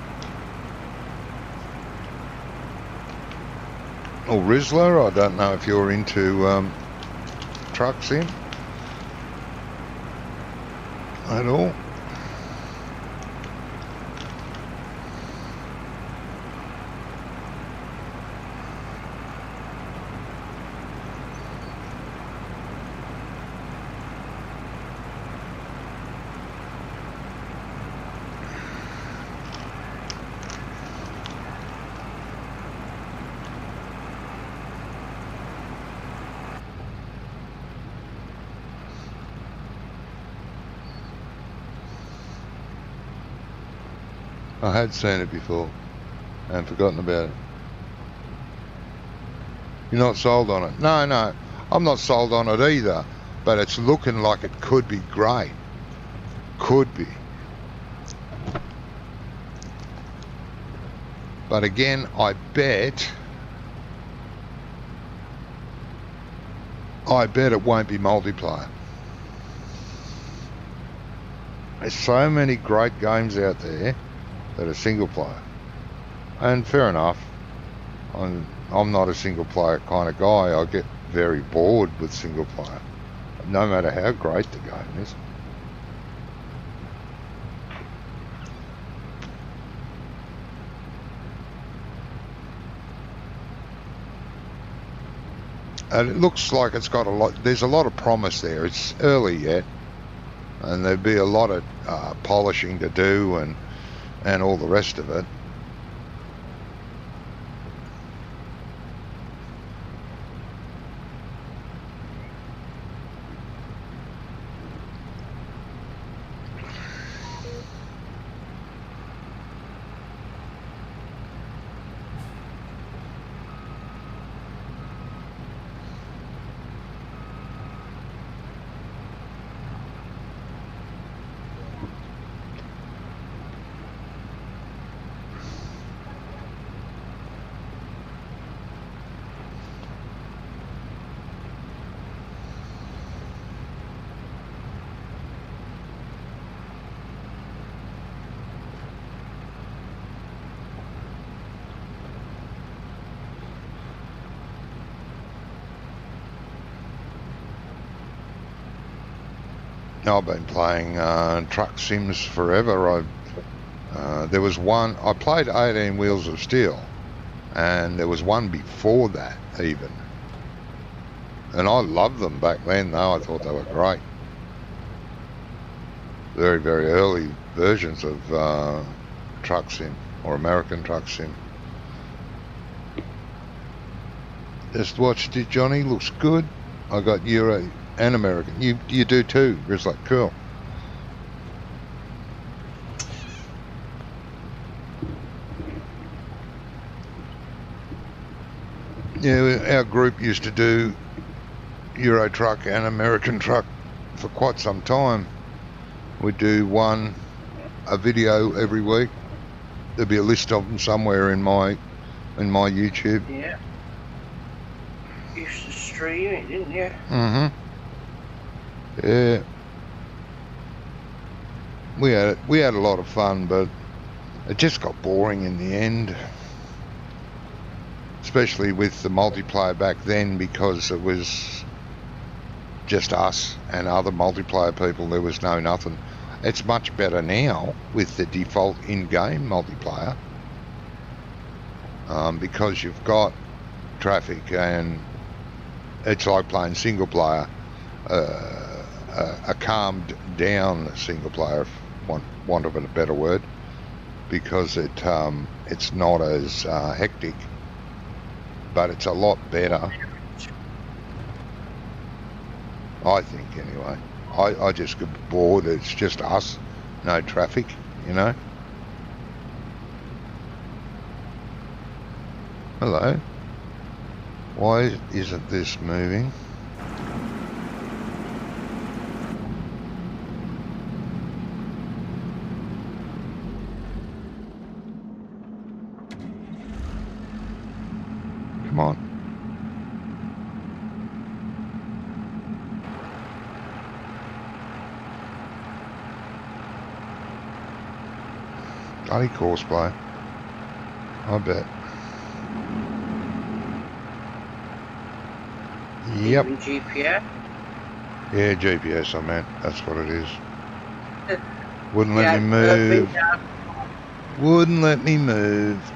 Or Rizzler, I don't know if you're into trucks in at all. I had seen it before and forgotten about it. You're not sold on it? No, I'm not sold on it either, but it's looking like it could be great. Could be. But again, I bet it won't be multiplayer. There's so many great games out there that are single player, and fair enough, I'm not a single player kind of guy. I get very bored with single player, no matter how great the game is. And it looks like it's got there's a lot of promise there. It's early yet, and there'd be a lot of polishing to do and all the rest of it. I've been playing truck sims forever. There was one, I played 18 Wheels of Steel, and there was one before that even. And I loved them back then, though. I thought they were great. Very, very early versions of Truck Sim, or American Truck Sim. Just watched it, Johnny. Looks good. I got Euro and American. You do too, Grizzly. Cool. Yeah, our group used to do Euro Truck and American Truck for quite some time. We'd do a video every week. There'd be a list of them somewhere in my YouTube. Yeah. You used to stream it, didn't you? Mm-hmm. Yeah. We had a lot of fun, but it just got boring in the end. Especially with the multiplayer back then, because it was just us and other multiplayer people. There was nothing. It's much better now with the default in-game multiplayer, because you've got traffic, and it's like playing single player, a calmed down single player, if want of a better word, because it's not as hectic, but it's a lot better, I think, anyway. I just get bored. It's just us, no traffic, you know. Hello. Why isn't this moving? Come on. Bloody courseplay. I bet. Yep. Even GPS? Yeah, GPS, I meant. That's what it is. Wouldn't let me move. Wouldn't let me move.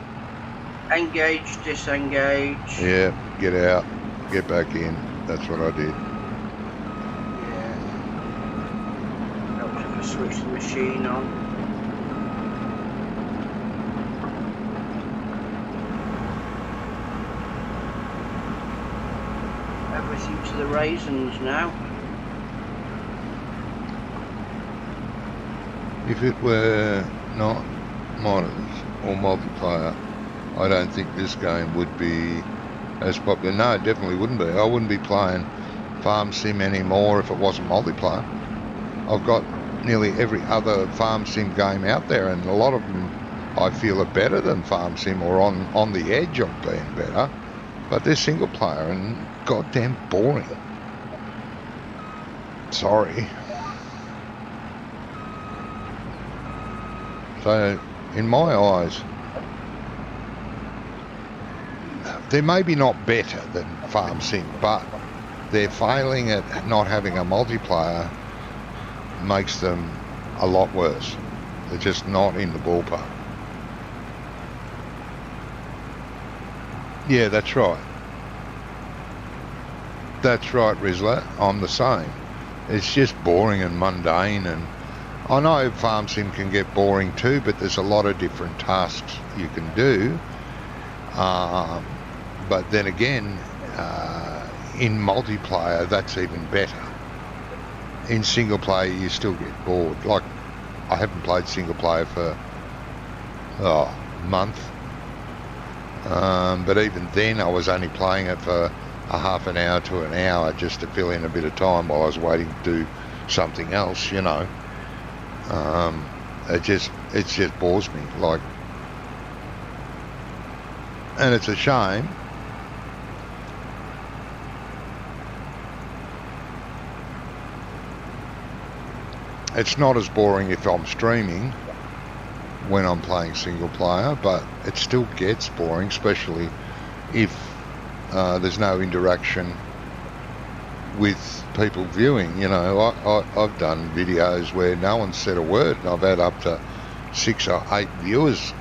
Engage, disengage. Yeah, get out, get back in. That's what I did. Yeah. Helps if I switch the machine on. Everything to the raisins now. If it were not modders or multiplayer, I don't think this game would be as popular. No, it definitely wouldn't be. I wouldn't be playing Farm Sim anymore if it wasn't multiplayer. I've got nearly every other Farm Sim game out there, and a lot of them I feel are better than Farm Sim, or on the edge of being better, but they're single player and goddamn boring. Sorry. So, in my eyes, they're maybe not better than Farm Sim, but they're failing at not having a multiplayer makes them a lot worse. They're just not in the ballpark. Yeah, that's right. That's right, Rizla. I'm the same. It's just boring and mundane, and I know Farm Sim can get boring too, but there's a lot of different tasks you can do. But then again, in multiplayer, that's even better. In single player, you still get bored. Like, I haven't played single player for a month. But even then, I was only playing it for a half an hour to an hour just to fill in a bit of time while I was waiting to do something else, you know. It just bores me, like, and it's a shame. It's not as boring if I'm streaming when I'm playing single player, but it still gets boring, especially if there's no interaction with people viewing. You know, I've done videos where no one said a word, and I've had up to 6 or 8 viewers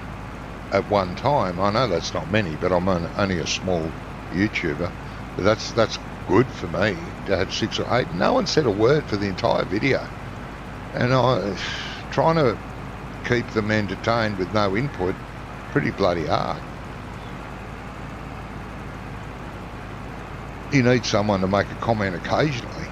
at one time. I know that's not many, but I'm only a small YouTuber. But that's good for me to have 6 or 8. No one said a word for the entire video. And I trying to keep them entertained with no input, pretty bloody hard. You need someone to make a comment occasionally.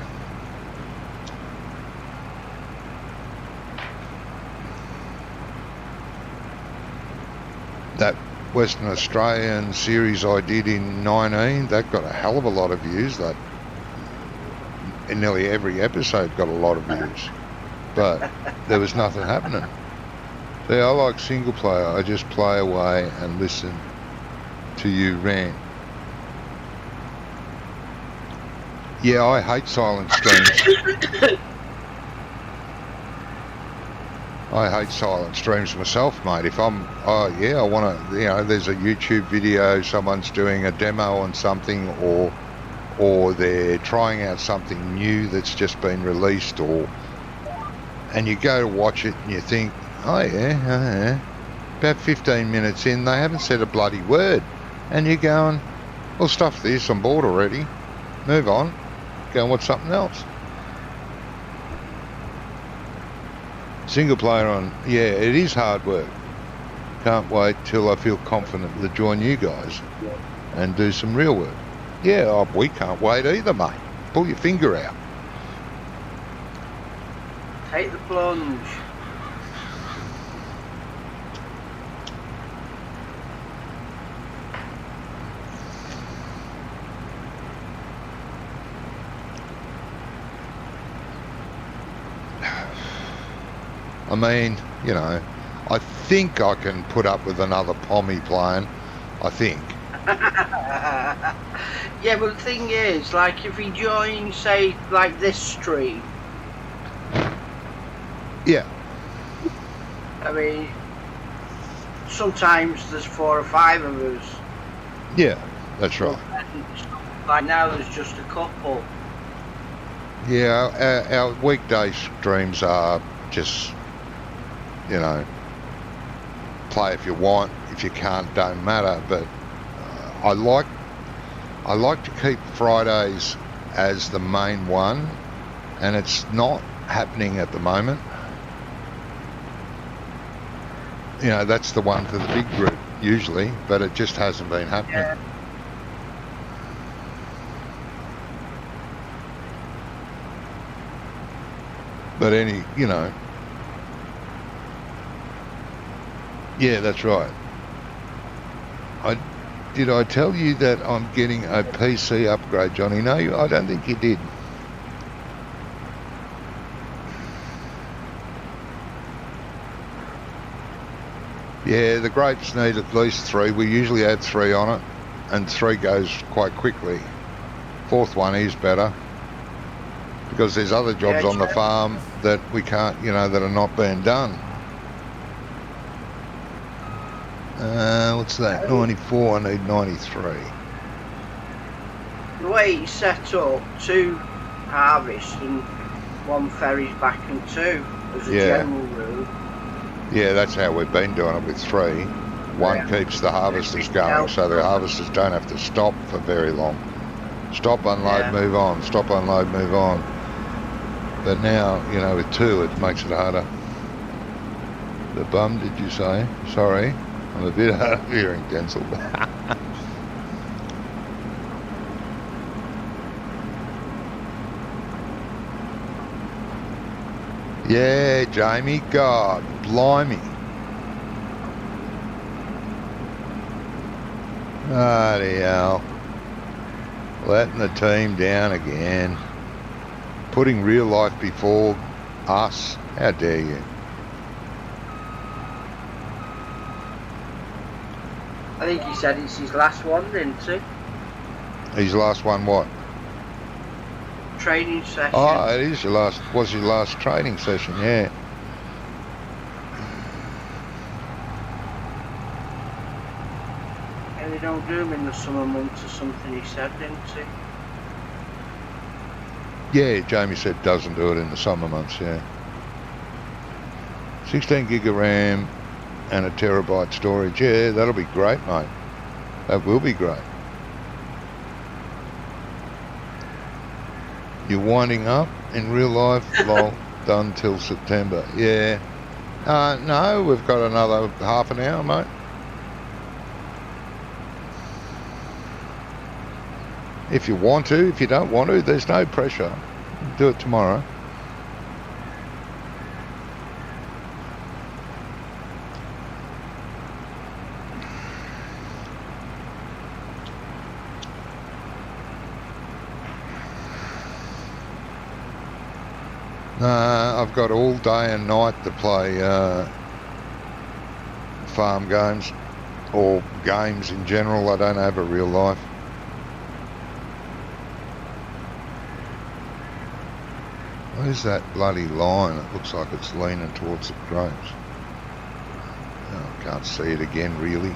That Western Australian series I did in 19, that got a hell of a lot of views. That in nearly every episode got a lot of views, but there was nothing happening. See, I like single player. I just play away and listen to you rant. Yeah, I hate silent streams. I hate silent streams myself, mate. If I'm, I want to, there's a YouTube video, someone's doing a demo on something, or they're trying out something new that's just been released, and you go to watch it and you think, oh yeah. About 15 minutes in, they haven't said a bloody word, and you're going, well, stuff this, I'm bored already. Move on, go and watch something else. Single player on, yeah, it is hard work. Can't wait till I feel confident to join you guys and do some real work. Yeah, we can't wait either, mate. Pull your finger out. Take the plunge. I mean, I think I can put up with another Pommy playing. I think. Yeah, but the thing is, like, if he joins, say, like this stream. Yeah. I mean, sometimes there's 4 or 5 of us. Yeah, that's right. Like now, there's just a couple. Yeah, our weekday streams are just, play if you want. If you can't, don't matter. But I like to keep Fridays as the main one, and it's not happening at the moment. That's the one for the big group usually, but it just hasn't been happening. Yeah. But yeah, that's right. Did I tell you that I'm getting a PC upgrade, Johnny? No, I don't think you did. Yeah, the grapes need at least 3. We usually add 3 on it, and 3 goes quite quickly. 4th one is better, because there's other jobs on the farm that we can't, that are not being done. What's that? 94, I need 93. The way it's set up, 2 harvests and 1 ferries back and 2 as a general rule. Yeah, that's how we've been doing it with 3. 1 keeps the harvesters going, so the harvesters don't have to stop for very long. Stop, unload, move on. Stop, unload, move on. But now, with 2, it makes it harder. The bum, did you say? Sorry, I'm a bit hard of hearing, Denzel. Yeah, Jamie, God, blimey. Bloody hell. Letting the team down again. Putting real life before us. How dare you? I think he said it's his last one, didn't he? His last one what? Training session. Oh, it is your last, was your last training session, yeah. And they don't do them in the summer months or something, he said, didn't he? Yeah, Jamie said doesn't do it in the summer months, yeah. 16 gig of RAM and a terabyte storage. Yeah, that'll be great, mate. That will be great. You're winding up in real life? Lol, done till September. Yeah. No, we've got another half an hour, mate. If you want to, if you don't want to, there's no pressure. Do it tomorrow. I've got all day and night to play farm games or games in general. I don't have a real life. Where's that bloody line? It looks like it's leaning towards the grapes. Oh, I can't see it again, really.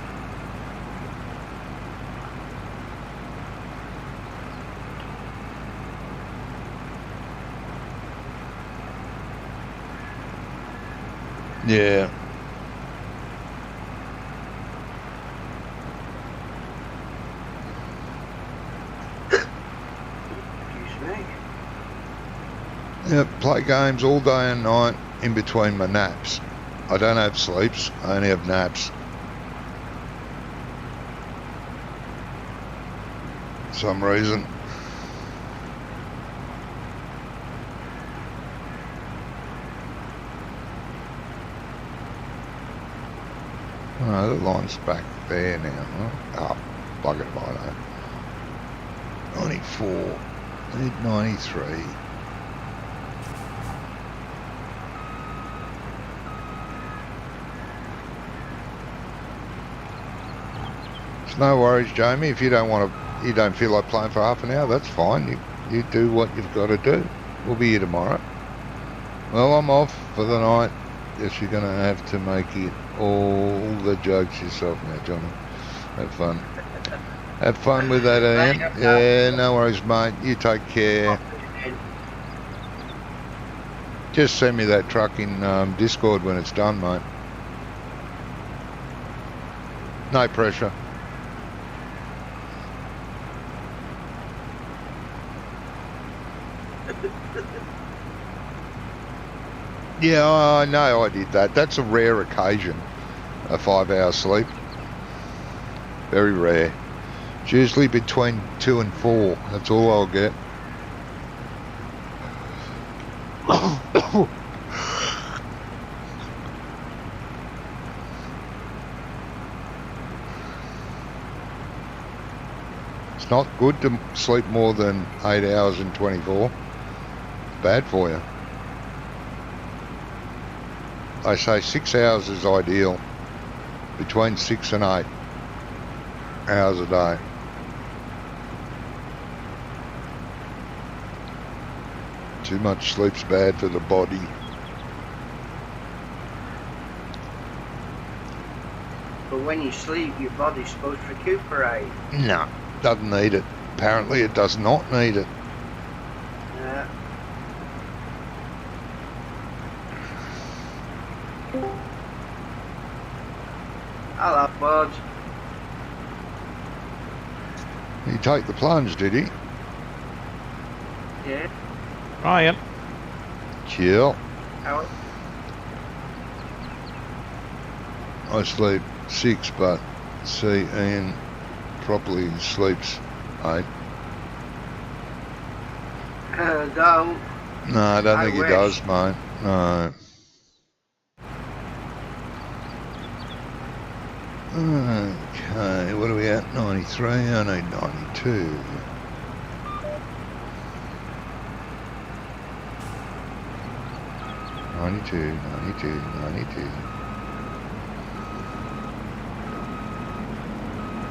Yeah. Yeah, play games all day and night in between my naps. I don't have sleeps, I only have naps. For some reason. Oh, the line's back there now. Oh, bugger it, I know. 94. I need 93. No worries, Jamie. If you don't want to, you don't feel like playing for half an hour, that's fine. You do what you've got to do. We'll be here tomorrow. Well, I'm off for the night. Guess you're going to have to make it all the jokes yourself now, Johnny. Have fun. Have fun with that, Ian. Yeah, no worries, mate. You take care. Just send me that truck in Discord when it's done, mate. No pressure. Yeah, I know I did that. That's a rare occasion, a 5-hour sleep. Very rare. It's usually between 2 and 4. That's all I'll get. It's not good to sleep more than 8 hours in 24. It's bad for you. I say 6 hours is ideal, between 6 and 8 hours a day. Too much sleep's bad for the body. But when you sleep, your body's supposed to recuperate. No, doesn't need it. Apparently it does not need it. Yeah. Hello, bud. He take the plunge, did he? Yeah. Ryan. Chill. How? I sleep 6, but see, Ian properly sleeps 8. Don't. No, I don't think wish. he does, mate. No. Okay, what are we at? 93, I need 92.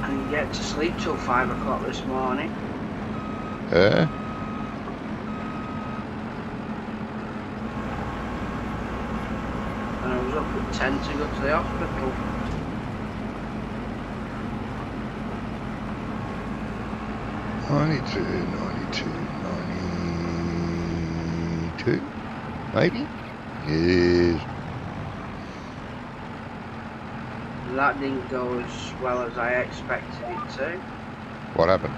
I didn't get to sleep till 5 o'clock this morning. Yeah? And I was up at 10 to go to the hospital. Ninety-two, maybe? Yes. And that didn't go as well as I expected it to. What happened?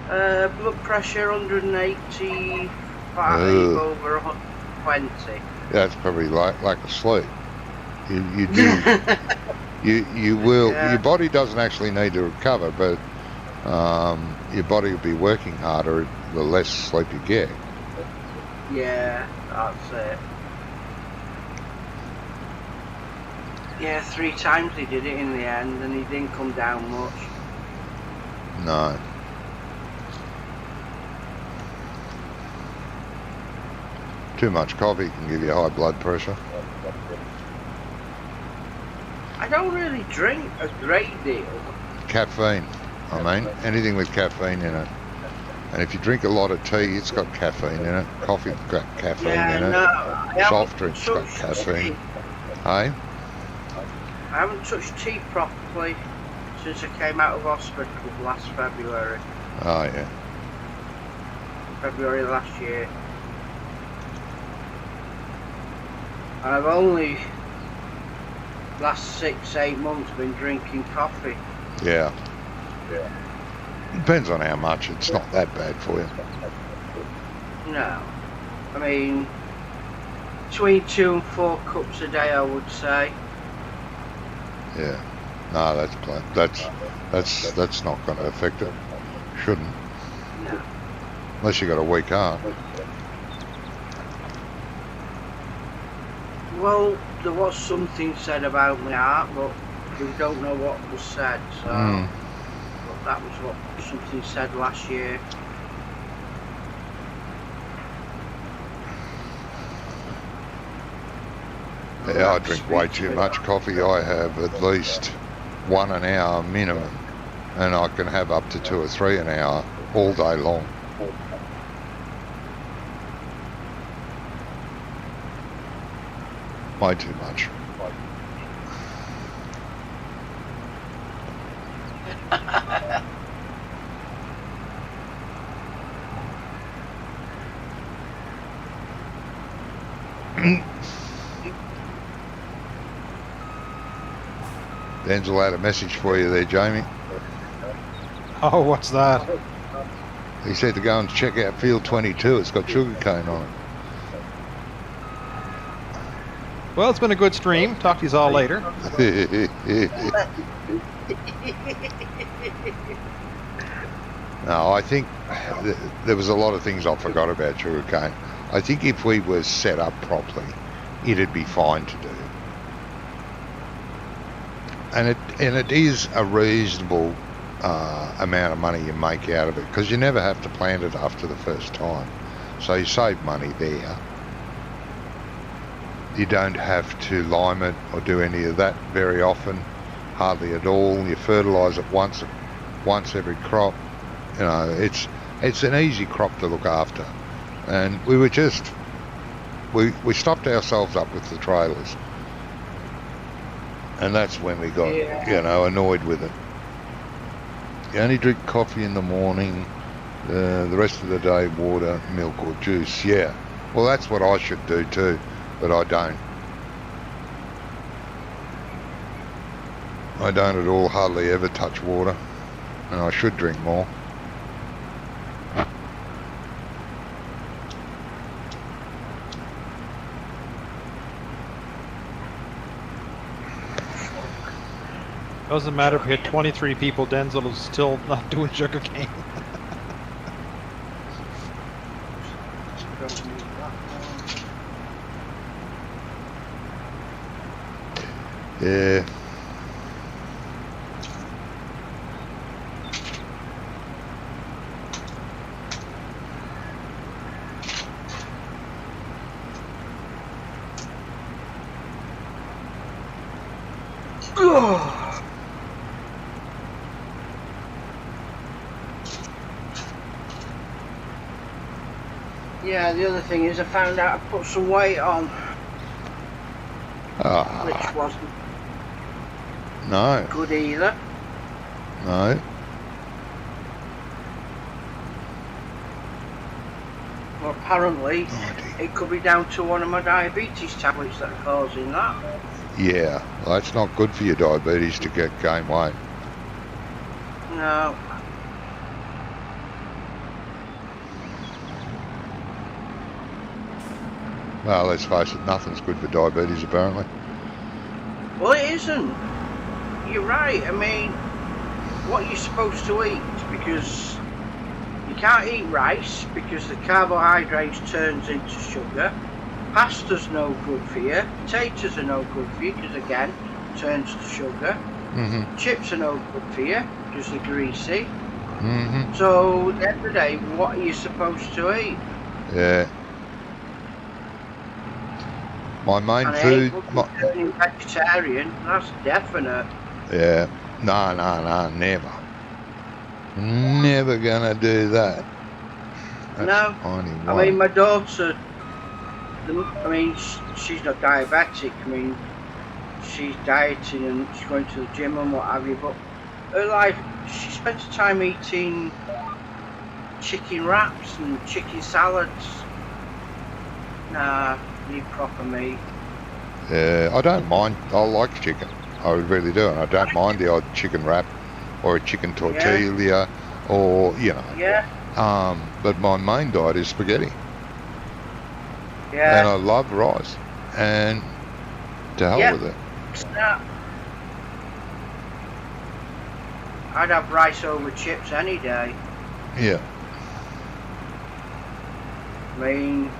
Blood pressure 185 over 120. That's probably like a sleep. You do. you will. Yeah. Your body doesn't actually need to recover, but your body will be working harder the less sleep you get. Yeah, that's it. Yeah, 3 times he did it in the end, and he didn't come down much. No. Too much coffee can give you high blood pressure. I don't really drink a great deal. Caffeine, I mean, anything with caffeine in it. And if you drink a lot of tea, it's got caffeine in it. Coffee's got caffeine in it. Soft drinks got caffeine. Hey? I haven't touched tea properly since I came out of hospital last February. Oh, yeah. February last year. And I've only last 6-8 months been drinking coffee. Yeah. Depends on how much. It's not that bad for you. No. I mean, between 2 and 4 cups a day, I would say. Yeah. No, that's not going to affect it. Shouldn't. No. Unless you got a weak heart. Well, there was something said about my heart, but we don't know what was said, so but that was what something said last year. Yeah, I drink way too much coffee. I have at least 1 an hour minimum, and I can have up to 2 or 3 an hour all day long. Way too much. Denzel had a message for you there, Jamie. Oh, what's that? He said to go and check out Field 22. It's got sugarcane on it. Well, it's been a good stream. Talk to you all later. No, I think there was a lot of things I forgot about sugarcane. I think if we were set up properly, it'd be fine to do. And it is a reasonable amount of money you make out of it, because you never have to plant it after the first time. So you save money there. You don't have to lime it or do any of that very often, hardly at all. You fertilise it once every crop. You know, it's an easy crop to look after. And we were just, we stopped ourselves up with the trailers. And that's when we got, you know, annoyed with it. You only drink coffee in the morning, the rest of the day water, milk or juice. Yeah, well that's what I should do too, but I don't. I don't at all, hardly ever touch water, and I should drink more. Doesn't matter if we hit 23 people, Denzel is still not doing sugarcane. Yeah. Yeah, the other thing is I found out I put some weight on. Which wasn't good either. No. Well, apparently it could be down to one of my diabetes tablets that are causing that. Yeah, well, that's not good for your diabetes to gain weight. No. Well, let's face it, nothing's good for diabetes apparently. Well, it isn't. You're right. I mean, what are you supposed to eat? Because you can't eat rice because the carbohydrates turns into sugar. Pasta's no good for you. Potatoes are no good for you because, again, turns to sugar. Mm-hmm. Chips are no good for you because they're greasy. Mm-hmm. So, at the end of the day, what are you supposed to eat? Yeah. My main And food... turning vegetarian, that's definite. Yeah. No, never. Never gonna do that. That's No. only I one. mean, my daughter, she's not diabetic. I mean, she's dieting and she's going to the gym and what have you, but her life, she spends her time eating chicken wraps and chicken salads. Nah, need proper meat. Yeah, I don't mind. I like chicken. I really do. And I don't mind the odd chicken wrap or a chicken tortilla or, you know. Yeah. But my main diet is spaghetti. Yeah. And I love rice. And to hell with it. Snap. I'd have rice over chips any day. Yeah. I mean,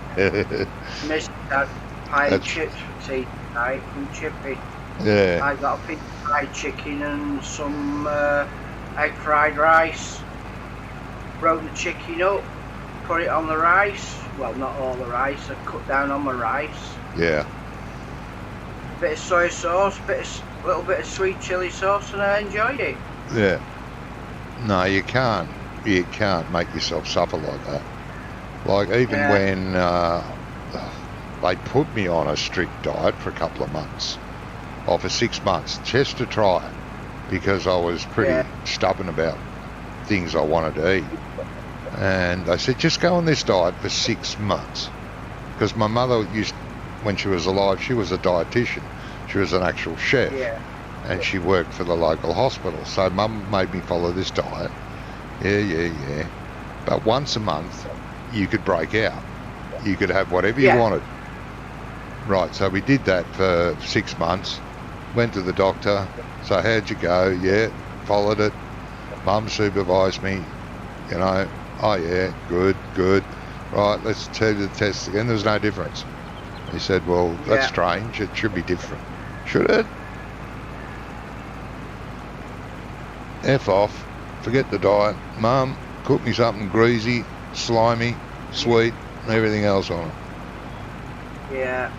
missed that pie and chips for tea tonight from Chippy. Yeah. I got a piece of fried chicken and some egg fried rice. Broke the chicken up, put it on the rice. Well, not all the rice. I cut down on my rice. Yeah. Bit of soy sauce, little bit of sweet chili sauce, and I enjoyed it. Yeah. No, you can't. You can't make yourself suffer like that. Like even when they put me on a strict diet for a couple of months, or for 6 months, just to try it, because I was pretty stubborn about things I wanted to eat. And they said, just go on this diet for 6 months. Because my mother when she was alive, she was a dietitian. She was an actual chef. Yeah. And she worked for the local hospital. So Mum made me follow this diet. Yeah. But once a month, you could break out. You could have whatever you wanted. Right, so we did that for 6 months. Went to the doctor. So how'd you go? Yeah, followed it. Mum supervised me, you know. Oh yeah, good. Right, let's do the test again. There was no difference. He said, well, that's strange. It should be different. Should it? F off. Forget the diet. Mum, cook me something greasy, slimy, sweet, and everything else on it. Yeah.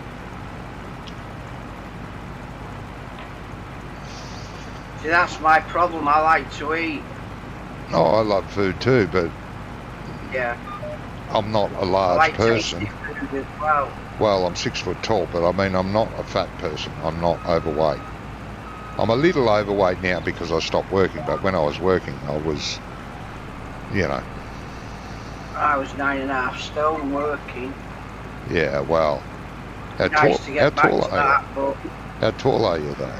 See, that's my problem. I like to eat. Oh, I love food too, but I'm not a large person. Food as well. Well, I'm 6 foot tall, but I mean, I'm not a fat person. I'm not overweight. I'm a little overweight now because I stopped working, but when I was working, I was, you know. I was 9.5 stone working. Yeah, well, how tall are you though?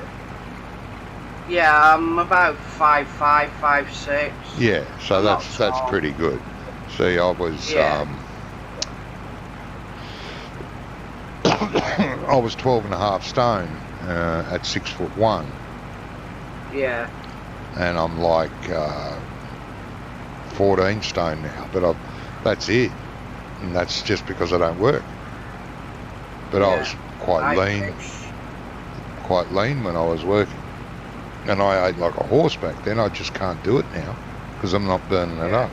Yeah, I'm about 5'5", 5'6". Yeah, so that's pretty good. See, I was I was 12.5 stone at 6'1". Yeah. And I'm like 14 stone now, but that's it. And that's just because I don't work. But I was quite lean when I was working. And I ate like a horse back then. I just can't do it now because I'm not burning it up.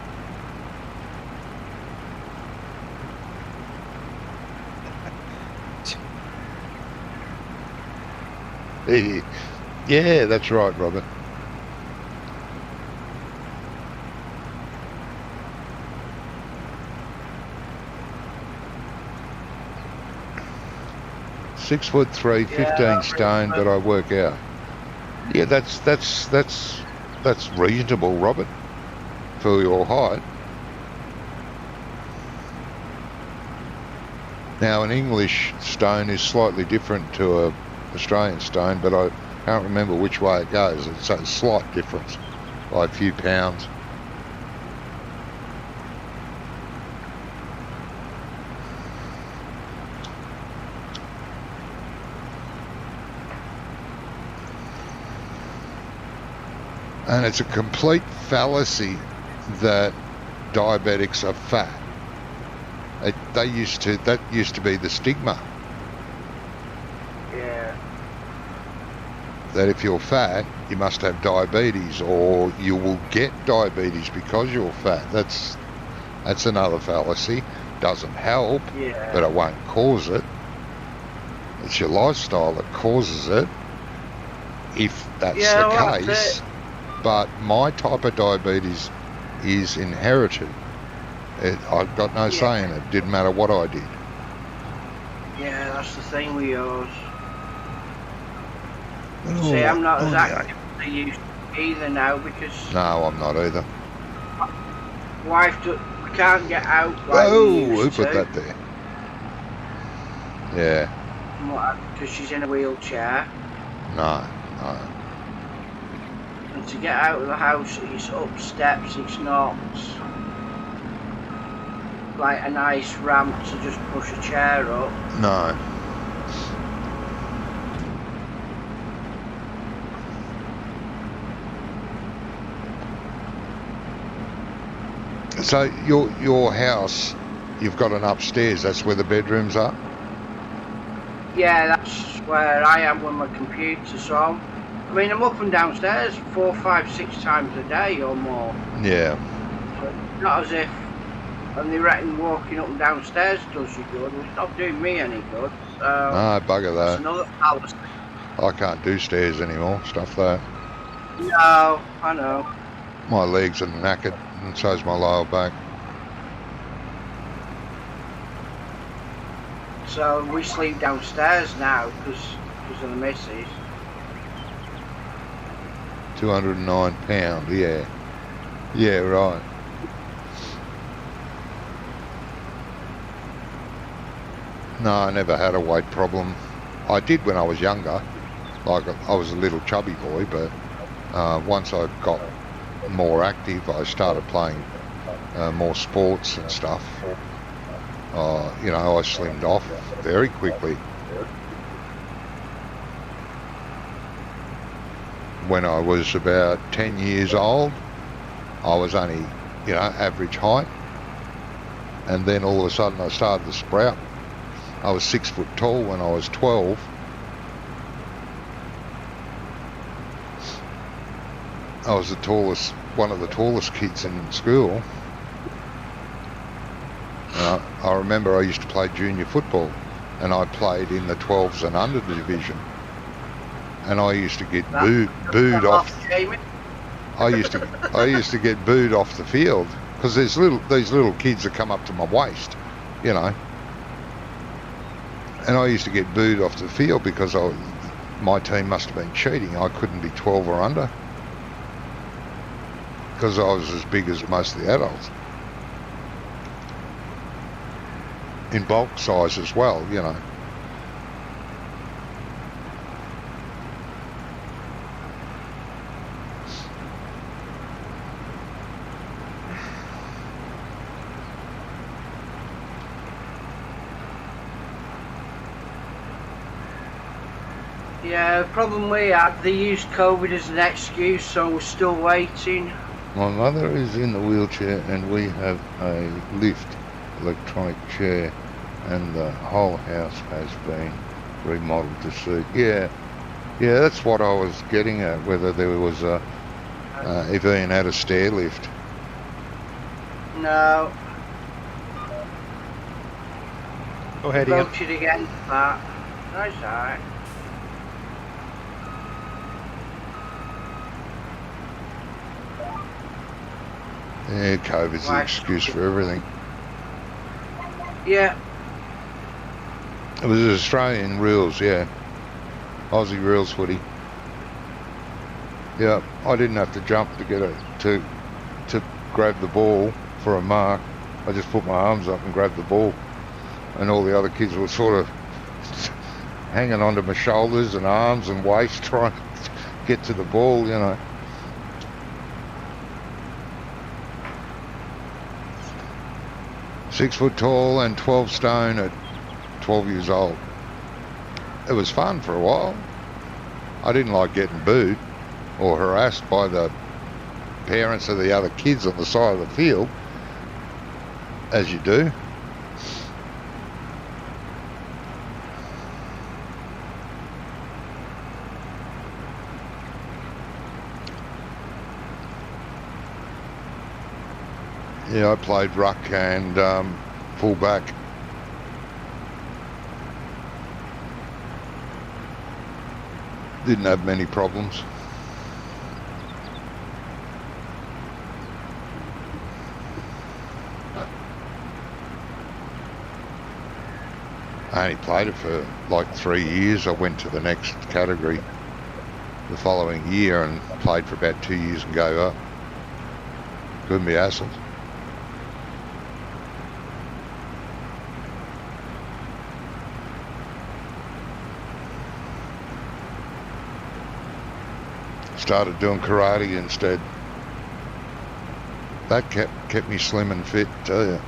Yeah, that's right, Robert. Six foot 3, 15 stone, but I work out. Yeah, that's reasonable, Robert, for your height. Now, an English stone is slightly different to a Australian stone, but I can't remember which way it goes. It's a slight difference by a few pounds. And it's a complete fallacy that diabetics are fat. That used to be the stigma. Yeah. That if you're fat, you must have diabetes, or you will get diabetes because you're fat. That's another fallacy. Doesn't help, Yeah. but it won't cause it. It's your lifestyle that causes it, if that's Yeah, the well, case. that's it. But my type of diabetes is inherited. I've got no say in it. Didn't matter what I did. Yeah, that's the thing with yours. See, I'm not as active as I used to be either now because No, I'm not either. wife we can't get out like we Who used put to. that there? Yeah. Because she's in a wheelchair. No. And to get out of the house, it's up steps, it's not like a nice ramp to just push a chair up. No. So your house, you've got an upstairs. That's where the bedrooms are. Yeah, that's where I am with my computer. So I'm up and downstairs 4, 5, 6 times a day or more. Yeah. So it's not as if, and they reckon walking up and downstairs does you good. Well, it's not doing me any good. So No, bugger that's that. another fallacy. I can't do stairs anymore. Stuff that. No, I know. My legs are knackered, and so's my lower back. So we sleep downstairs now because of the missus. £209. Yeah. Yeah, right. No, I never had a weight problem. I did when I was younger. Like, I was a little chubby boy, but once I got more active, I started playing more sports and stuff. I slimmed off very quickly. When I was about 10 years old, I was only, average height. And then all of a sudden I started to sprout. I was 6 foot tall when I was 12. I was one of the tallest kids in school. I remember I used to play junior football, and I played in the 12s and under division. And I used to get booed off. I used to get booed off the field because these little kids that come up to my waist, And I used to get booed off the field because my team must have been cheating. I couldn't be 12 or under because I was as big as most of the adults. In bulk size as well, Yeah, the problem we had, they used COVID as an excuse, so we're still waiting. My mother is in the wheelchair and we have a lift, electronic chair, and the whole house has been remodeled to suit. Yeah, that's what I was getting at, whether there was if Ian had a stair lift. No. Go ahead, Ian. Voted against that. That's alright. Yeah, COVID's the excuse for everything. Yeah. It was Australian rules, yeah. Aussie rules footy. Yeah, I didn't have to jump to get to grab the ball for a mark. I just put my arms up and grabbed the ball, and all the other kids were sort of hanging onto my shoulders and arms and waist trying to get to the ball, you know. Six foot tall and 12 stone at 12 years old. It was fun for a while. I didn't like getting booed or harassed by the parents of the other kids on the side of the field, as you do. Yeah, I played ruck and full-back. Didn't have many problems. I only played it for like 3 years. I went to the next category the following year and played for about 2 years and gave up. Couldn't be hassled. Started doing karate instead. That kept me slim and fit, tell you.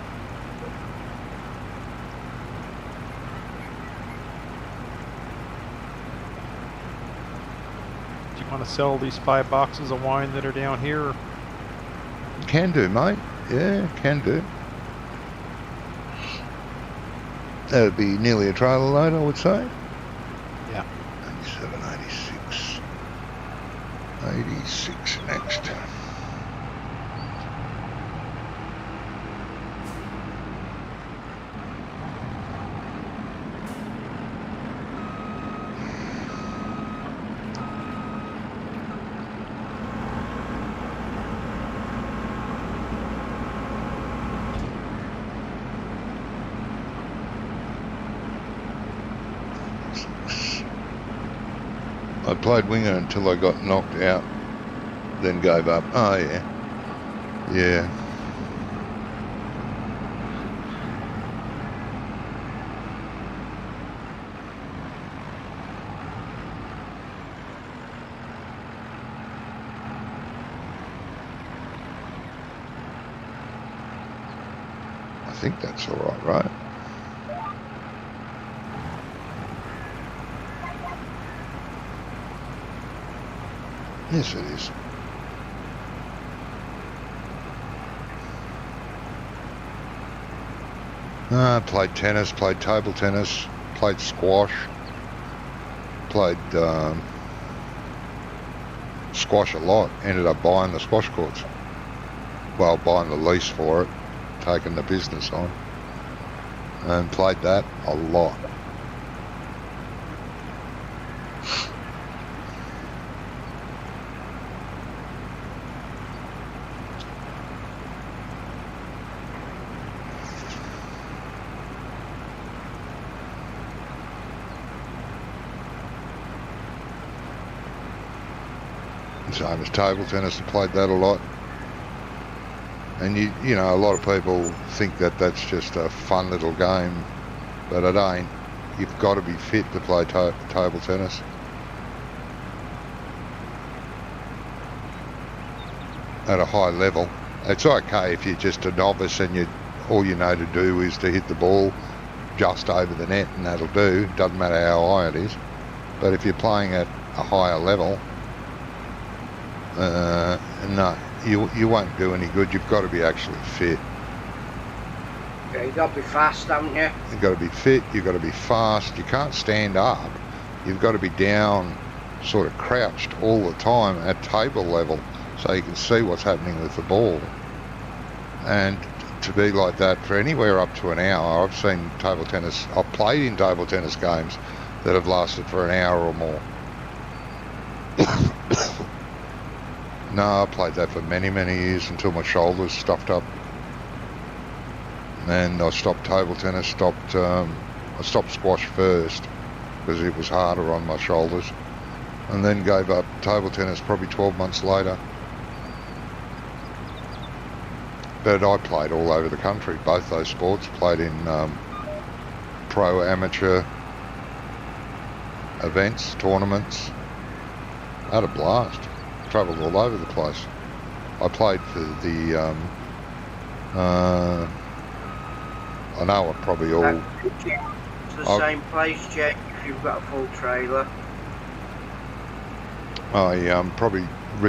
Do you want to sell these 5 boxes of wine that are down here? Can do, mate. Yeah, can do. That would be nearly a trailer load, I would say. Yeah. 87, 86. 86 next. I played winger until I got knocked out, then gave up. Oh, yeah. Yeah. I think that's all right, right? Yes, it is. Played tennis, played table tennis, played squash, played squash a lot. Ended up buying the squash courts. Well, buying the lease for it, taking the business on, and played that a lot. Same as table tennis, I played that a lot. And you know, a lot of people think that that's just a fun little game, but it ain't. You've got to be fit to play table tennis. At a high level. It's okay if you're just a novice and all you know to do is to hit the ball just over the net, and that'll do. Doesn't matter how high it is. But if you're playing at a higher level, no, you won't do any good. You've got to be actually fit. Yeah, you've got to be fast, haven't you? You've got to be fit, you've got to be fast. You can't stand up. You've got to be down, sort of crouched all the time at table level so you can see what's happening with the ball. And to be like that for anywhere up to an hour, I've seen table tennis, I've played in table tennis games that have lasted for an hour or more. No, I played that for many, many years until my shoulders stuffed up. And I stopped table tennis, I stopped squash first because it was harder on my shoulders, and then gave up table tennis probably 12 months later. But I played all over the country, both those sports. Played in pro, amateur, events, tournaments. I had a blast. Travelled all over the place. I played for the, I know I probably all... It's the same place, Jake, if you've got a full trailer. I probably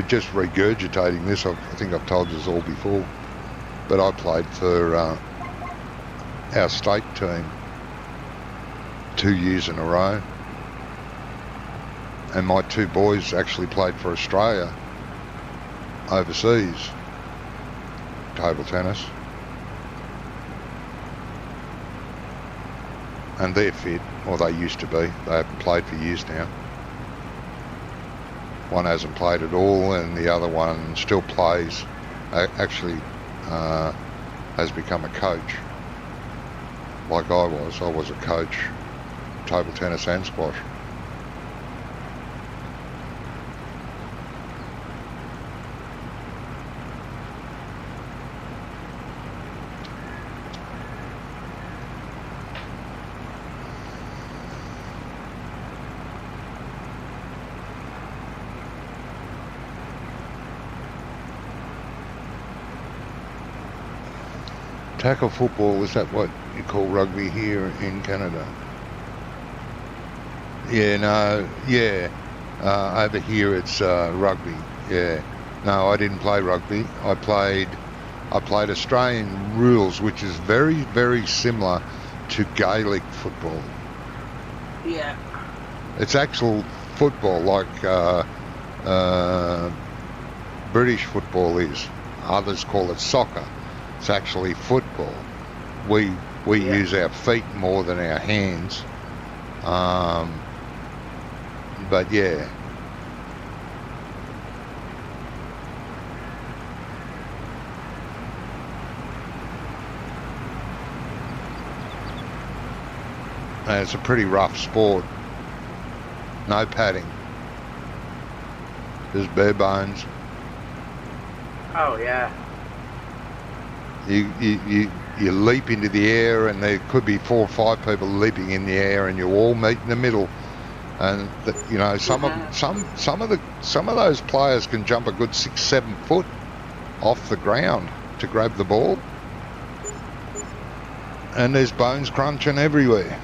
just regurgitating this. I think I've told you this all before, but I played for our state team 2 years in a row, and my two boys actually played for Australia overseas, table tennis, and they're fit, or they used to be. They haven't played for years now. One hasn't played at all, and the other one still plays. Actually, has become a coach, like I was. I was a coach, table tennis and squash. Tackle football, is that what you call rugby here in Canada? Yeah, no, yeah. Over here it's rugby, yeah. No, I didn't play rugby. I played Australian rules, which is very, very similar to Gaelic football. Yeah. It's actual football like British football is. Others call it soccer. It's actually football. We use our feet more than our hands. But yeah. And it's a pretty rough sport. No padding. Just bare bones. Oh yeah. You leap into the air, and there could be 4 or 5 people leaping in the air, and you all meet in the middle. And you know, some of those players can jump a good 6-7 foot off the ground to grab the ball, and there's bones crunching everywhere.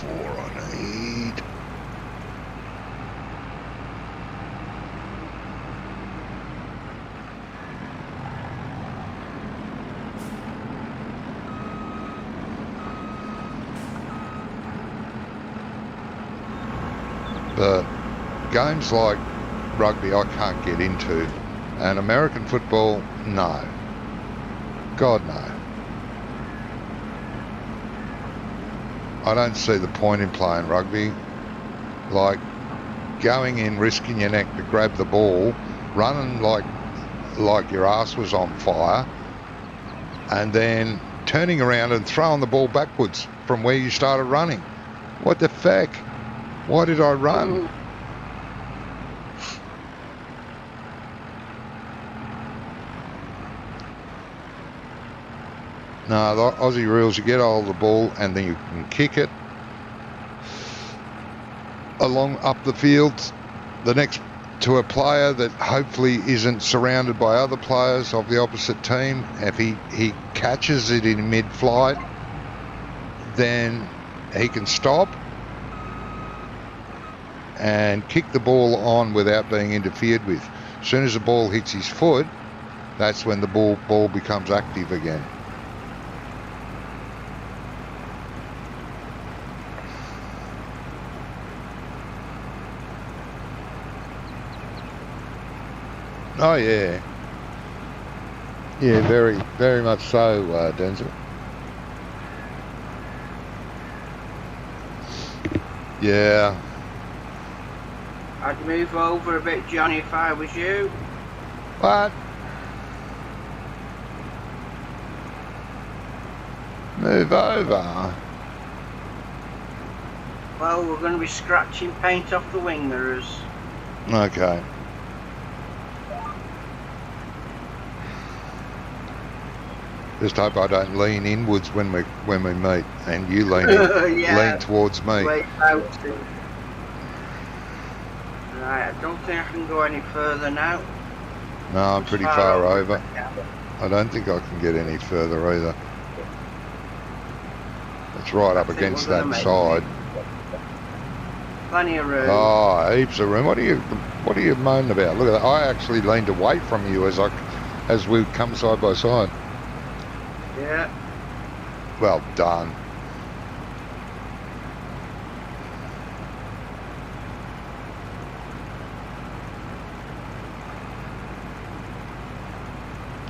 4 I need. But games like rugby I can't get into, and American football, no. God, no. I don't see the point in playing rugby. Like going in, risking your neck to grab the ball, running like your ass was on fire, and then turning around and throwing the ball backwards from where you started running. What the feck? Why did I run? No, the Aussie rules, you get hold of the ball and then you can kick it along up the field, the next to a player that hopefully isn't surrounded by other players of the opposite team. If he catches it in mid-flight, then he can stop and kick the ball on without being interfered with. As soon as the ball hits his foot, that's when the ball becomes active again. Oh yeah. Yeah, very, very much so, Denzel. Yeah. I'd move over a bit, Johnny, if I was you. What? Move over? Well, we're going to be scratching paint off the wing mirrors. Okay. Just hope I don't lean inwards when we meet, and you lean Yeah. lean towards me. Wait out. Right, I don't think I can go any further now. No, I'm pretty far over. I don't think I can get any further either. It's right up against that side. Plenty of room. Oh, heaps of room. What are you moaning about? Look at that. I actually leaned away from you as we come side by side. Yeah. Well done.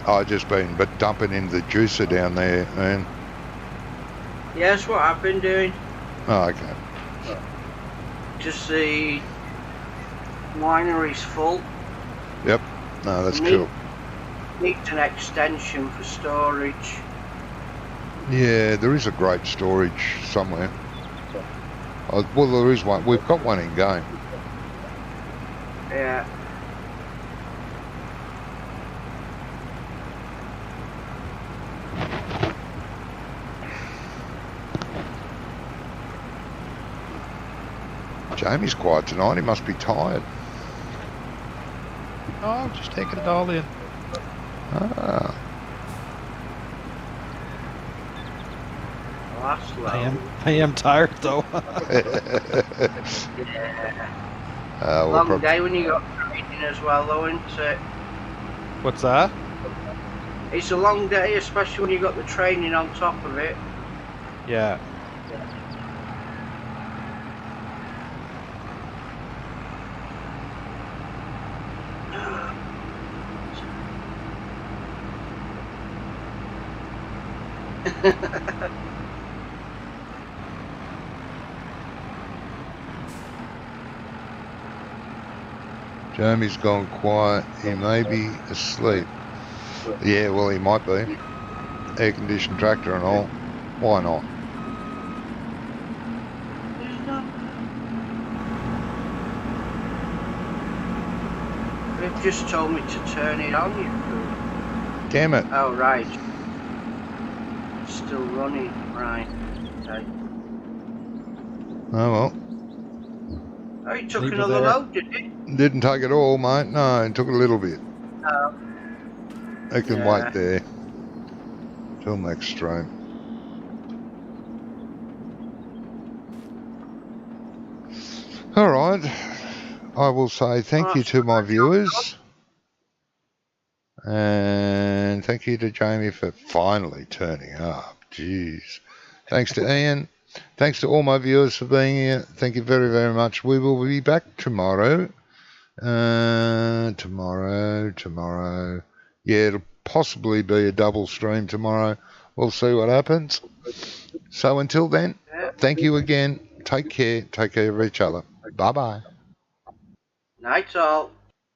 I just been dumping in the juicer down there, man. Yeah, that's what I've been doing. Oh, okay. Just the winery's full. Yep. No, that's cool. Needs an extension for storage. Yeah, there is a great storage somewhere. Oh, well, there is one. We've got one in game. Yeah. Jamie's quiet tonight. He must be tired. Oh, I'm just taking it all in. Ah. Well, that's low. I am tired though. Yeah. Long day when you got training as well, though, isn't it? What's that? It's a long day, especially when you got the training on top of it. Yeah. Jamie's gone quiet. He may be asleep. Yeah, well, he might be. Air-conditioned tractor and all. Why not? They've just told me to turn it on, you fool. Damn it. Oh, right. Still running. Right. Okay. Oh, well. Oh, you took Leave it another there. load, did it? Didn't take it all, mate. No, it took a little bit. Oh. It can Yeah. wait there. Till next stream. All right. I will say thank you to my viewers. And thank you to Jamie for finally turning up. Jeez. Thanks to Ian. Thanks to all my viewers for being here. Thank you very, very much. We will be back tomorrow. Tomorrow. Yeah, it'll possibly be a double stream tomorrow. We'll see what happens. So until then, thank you again. Take care. Take care of each other. Bye-bye. Night all.